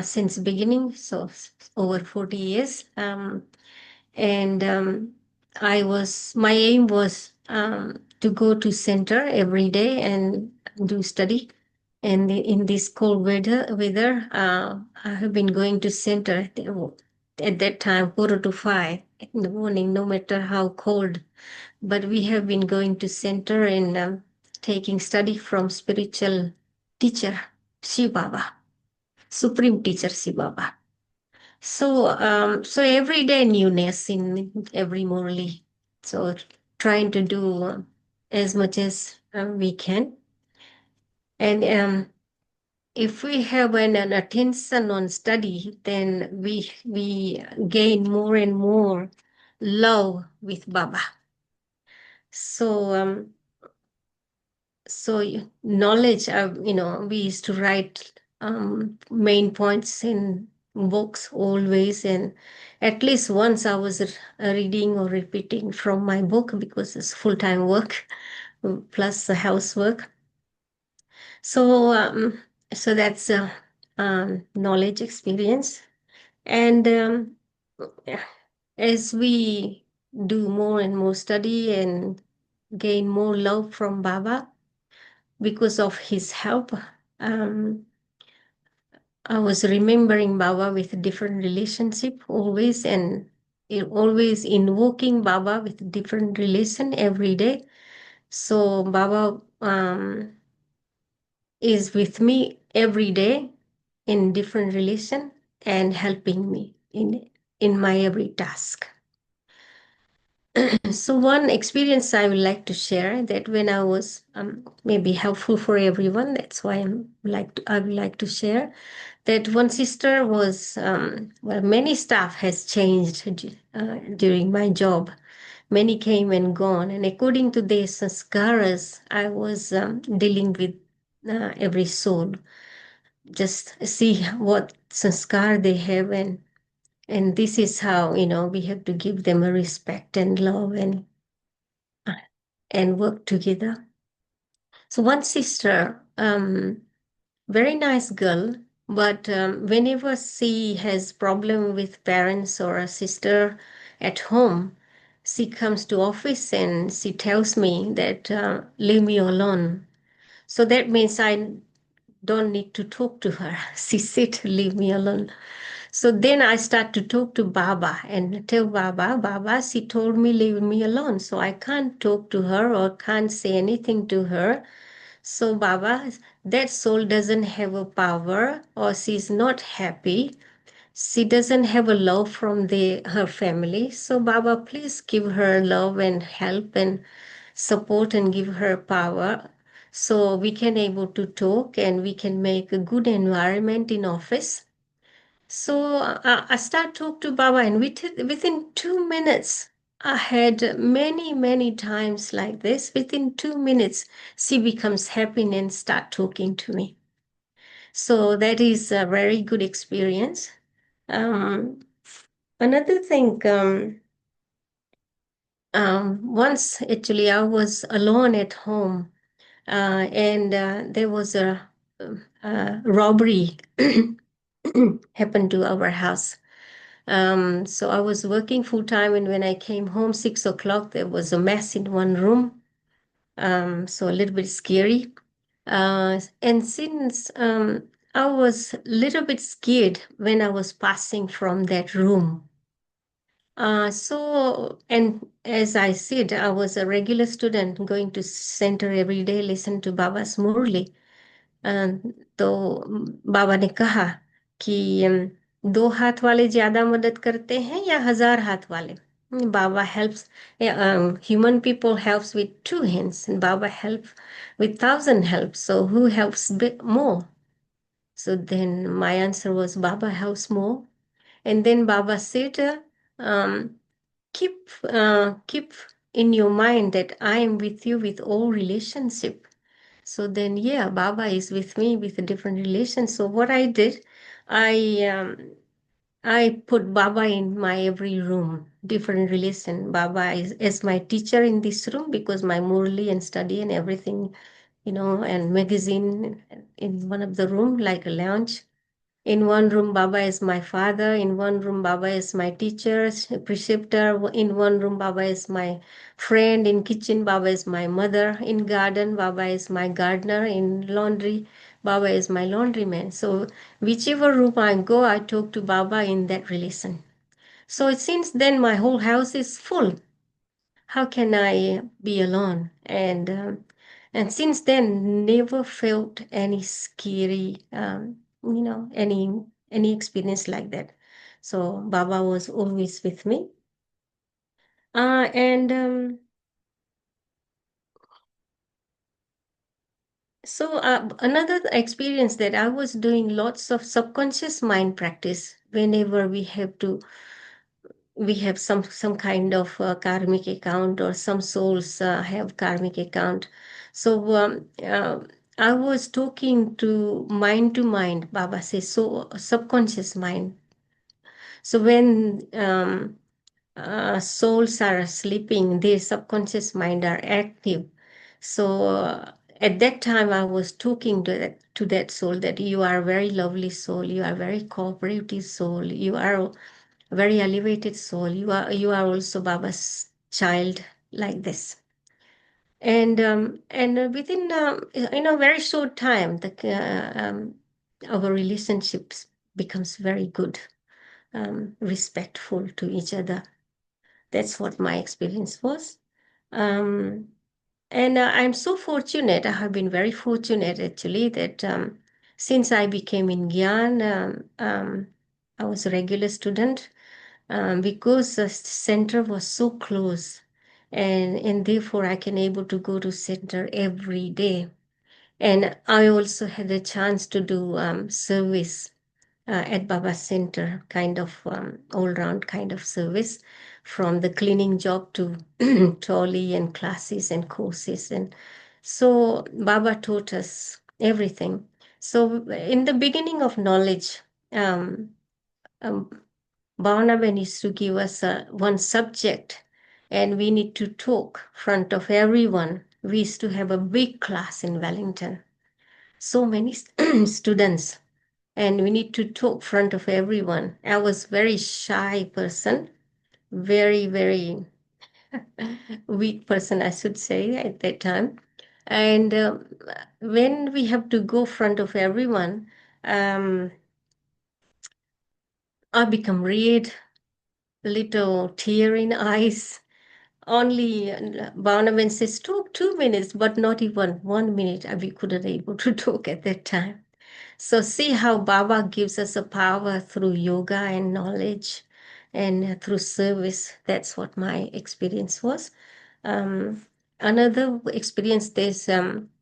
since beginning, so over 40 years. And my aim was to go to center every day and do study. And in this cold weather, I have been going to center at that time, 4 to 5 in the morning, no matter how cold. But we have been going to center and taking study from spiritual teacher, Shiv Baba, supreme teacher Shiv Baba. So everyday newness in every Murli. So trying to do as much as we can. And if we have an attention on study, then we gain more and more love with Baba. So knowledge, we used to write main points in books always, and at least once I was reading or repeating from my book because it's full-time work plus the housework. So that's a knowledge experience. And as we do more and more study and gain more love from Baba, because of his help, I was remembering Baba with different relationship always, and always invoking Baba with different relation every day. So Baba is with me every day in different relation and helping me in my every task. So one experience I would like to share, that when I was maybe helpful for everyone, that's why I would like to share that one sister was many staff has changed during my job. Many came and gone, and according to the sanskaras, I was dealing with every soul, just see what sanskar they have, and this is how we have to give them a respect and love and work together. So one sister, very nice girl, but whenever she has problem with parents or a sister at home, she comes to office and she tells me that leave me alone. So that means I don't need to talk to her. She said, leave me alone. So then I start to talk to Baba and tell Baba, she told me leave me alone. So I can't talk to her or can't say anything to her. So Baba, that soul doesn't have a power, or she's not happy. She doesn't have a love from her family. So Baba, please give her love and help and support and give her power, so we can able to talk and we can make a good environment in office. So I start talk to Baba, and within 2 minutes, I had many times like this. Within 2 minutes, she becomes happy and start talking to me. So that is a very good experience. Another thing, once actually I was alone at home, and there was a robbery happened to our house. So I was working full time, and when I came home 6 o'clock, there was a mess in one room. So a little bit scary. And since I was a little bit scared when I was passing from that room. And as I said, I was a regular student going to center every day, listen to Baba's Murli. तो बाबा ने कहा कि 2 हाथ वाले ज्यादा मदद करते हैं या 1000 हाथ वाले. Baba helps, human people helps with 2 hands, and Baba helps with 1,000 helps. So who helps more? So then my answer was Baba helps more. And then Baba said, um, keep in your mind that I am with you with all relationship. So then, yeah, Baba is with me with a different relation. So what I did, I put Baba in my every room, different relation. Baba is as my teacher in this room because my Murli and study and everything, and magazine in one of the room like a lounge. In one room, Baba is my father. In one room, Baba is my teacher, preceptor. In one room, Baba is my friend. In kitchen, Baba is my mother. In garden, Baba is my gardener. In laundry, Baba is my laundryman. So whichever room I go, I talk to Baba in that relation. So since then, my whole house is full. How can I be alone? And since then, never felt any scary, any experience like that. So Baba was always with me. And so another experience that I was doing lots of subconscious mind practice whenever we have some kind of karmic account, or some souls have karmic account. So I was talking to mind, Baba says, so subconscious mind. So when souls are sleeping, their subconscious mind are active. So at that time, I was talking to that soul that you are a very lovely soul, you are a very cooperative soul, you are very elevated soul. You are also Baba's child, like this. And within in a very short time, our relationships becomes very good, respectful to each other. That's what my experience was. And I'm so fortunate. I have been very fortunate actually that since I became in Gyan, I was a regular student. Because the center was so close, and therefore I can able to go to center every day. And I also had a chance to do service at Baba Center, kind of all-round kind of service, from the cleaning job to trolley and classes and courses. And so Baba taught us everything. So in the beginning of knowledge, um, um, Bhavanaben used to give us one subject, and we need to talk front of everyone. We used to have a big class in Wellington, so many students, and we need to talk front of everyone. I was very shy person, very, very weak person, I should say, at that time. And when we have to go front of everyone, I become red, little tear in eyes. Only Barnabas says, talk 2 minutes, but not even 1 minute we couldn't able to talk at that time. So see how Baba gives us a power through yoga and knowledge, and through service. That's what my experience was. Another experience, there's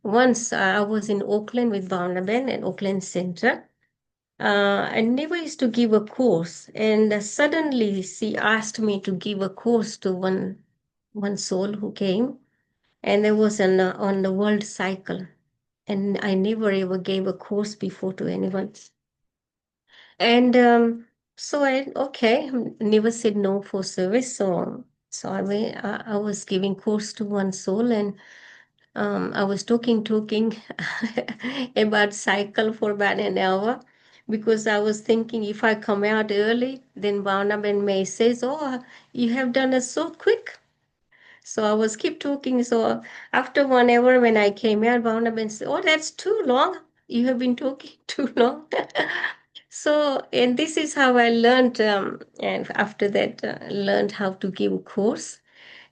once I was in Auckland with Barnaben at Auckland Center. I never used to give a course, and suddenly she asked me to give a course to one soul who came, and there was on the world cycle, and I never ever gave a course before to anyone. And so I never said no for service. So I was giving course to one soul, and I was talking about cycle for about an hour, because I was thinking if I come out early, then Barnab and May says, "Oh, you have done it so quick." So I was keep talking. So after 1 hour, when I came out, Barnab and said, "Oh, that's too long. You have been talking too long." So, and this is how I learned, and after that, learned how to give a course.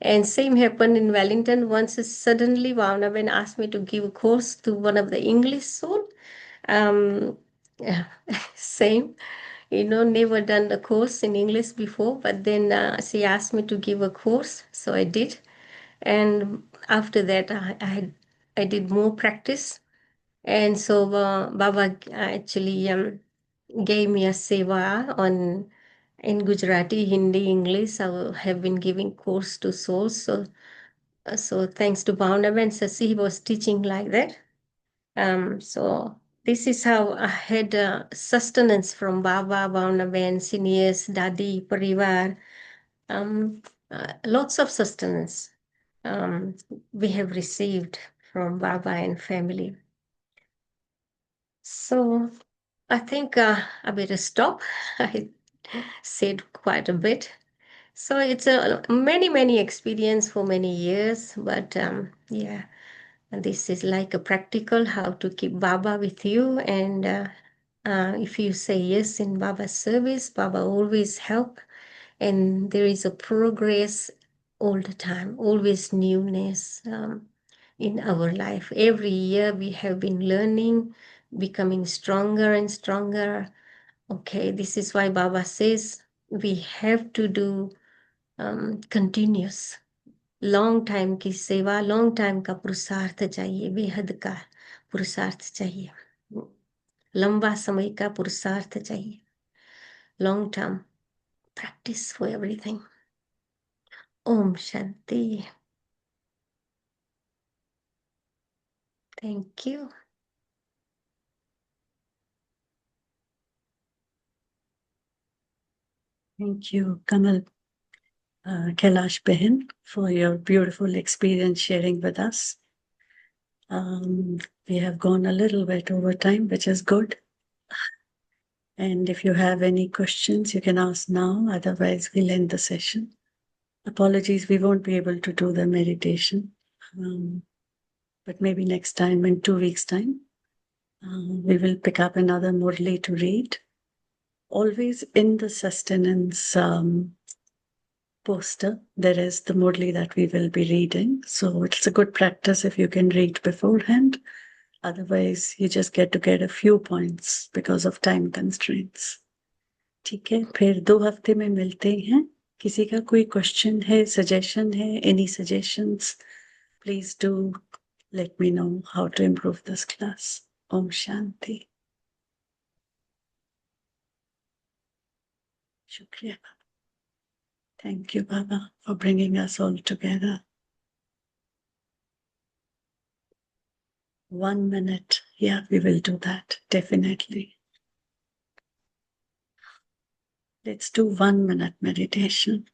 And same happened in Wellington. Once suddenly Vavnaben asked me to give a course to one of the English soul. Yeah, same. Never done a course in English before, but then she asked me to give a course, so I did. And after that, I did more practice. And so Baba actually gave me a seva in Gujarati, Hindi, English. I have been giving course to souls. So thanks to Bhavna and Sasi, he was teaching like that. So this is how I had sustenance from Baba, Bhavna Ben, seniors, Dadi, Parivar. Lots of sustenance we have received from Baba and family. So I think I better stop. I said quite a bit. So it's a many experience for many years, but yeah, and this is like a practical how to keep Baba with you, and if you say yes in Baba's service, Baba always help, and there is a progress all the time, always newness in our life. Every year we have been learning, becoming stronger and stronger. Okay, this is why Baba says we have to do continuous long time की सेवा, long time का पुरुषार्थ चाहिए, बेहद का पुरुषार्थ चाहिए, लंबा समय का पुरुषार्थ चाहिए, long term practice for everything. ओम शांति. Thank you. Thank you, Kamal, Kailash Behin, for your beautiful experience sharing with us. We have gone a little bit over time, which is good. And if you have any questions, you can ask now. Otherwise, we'll end the session. Apologies, we won't be able to do the meditation. But maybe next time, in 2 weeks' time, we will pick up another Murli to read. Always in the sustenance poster, there is the Murli that we will be reading. So it's a good practice if you can read beforehand. Otherwise, you just get to get a few points because of time constraints. ठीक है, फिर 2 हफ्ते में मिलते हैं. किसी का कोई क्वेश्चन है, सजेशन है, any suggestions, please do let me know how to improve this class. Om Shanti. Shukriya, Baba. Thank you, Baba, for bringing us all together. 1 minute. Yeah, we will do that, definitely. Let's do 1 minute meditation.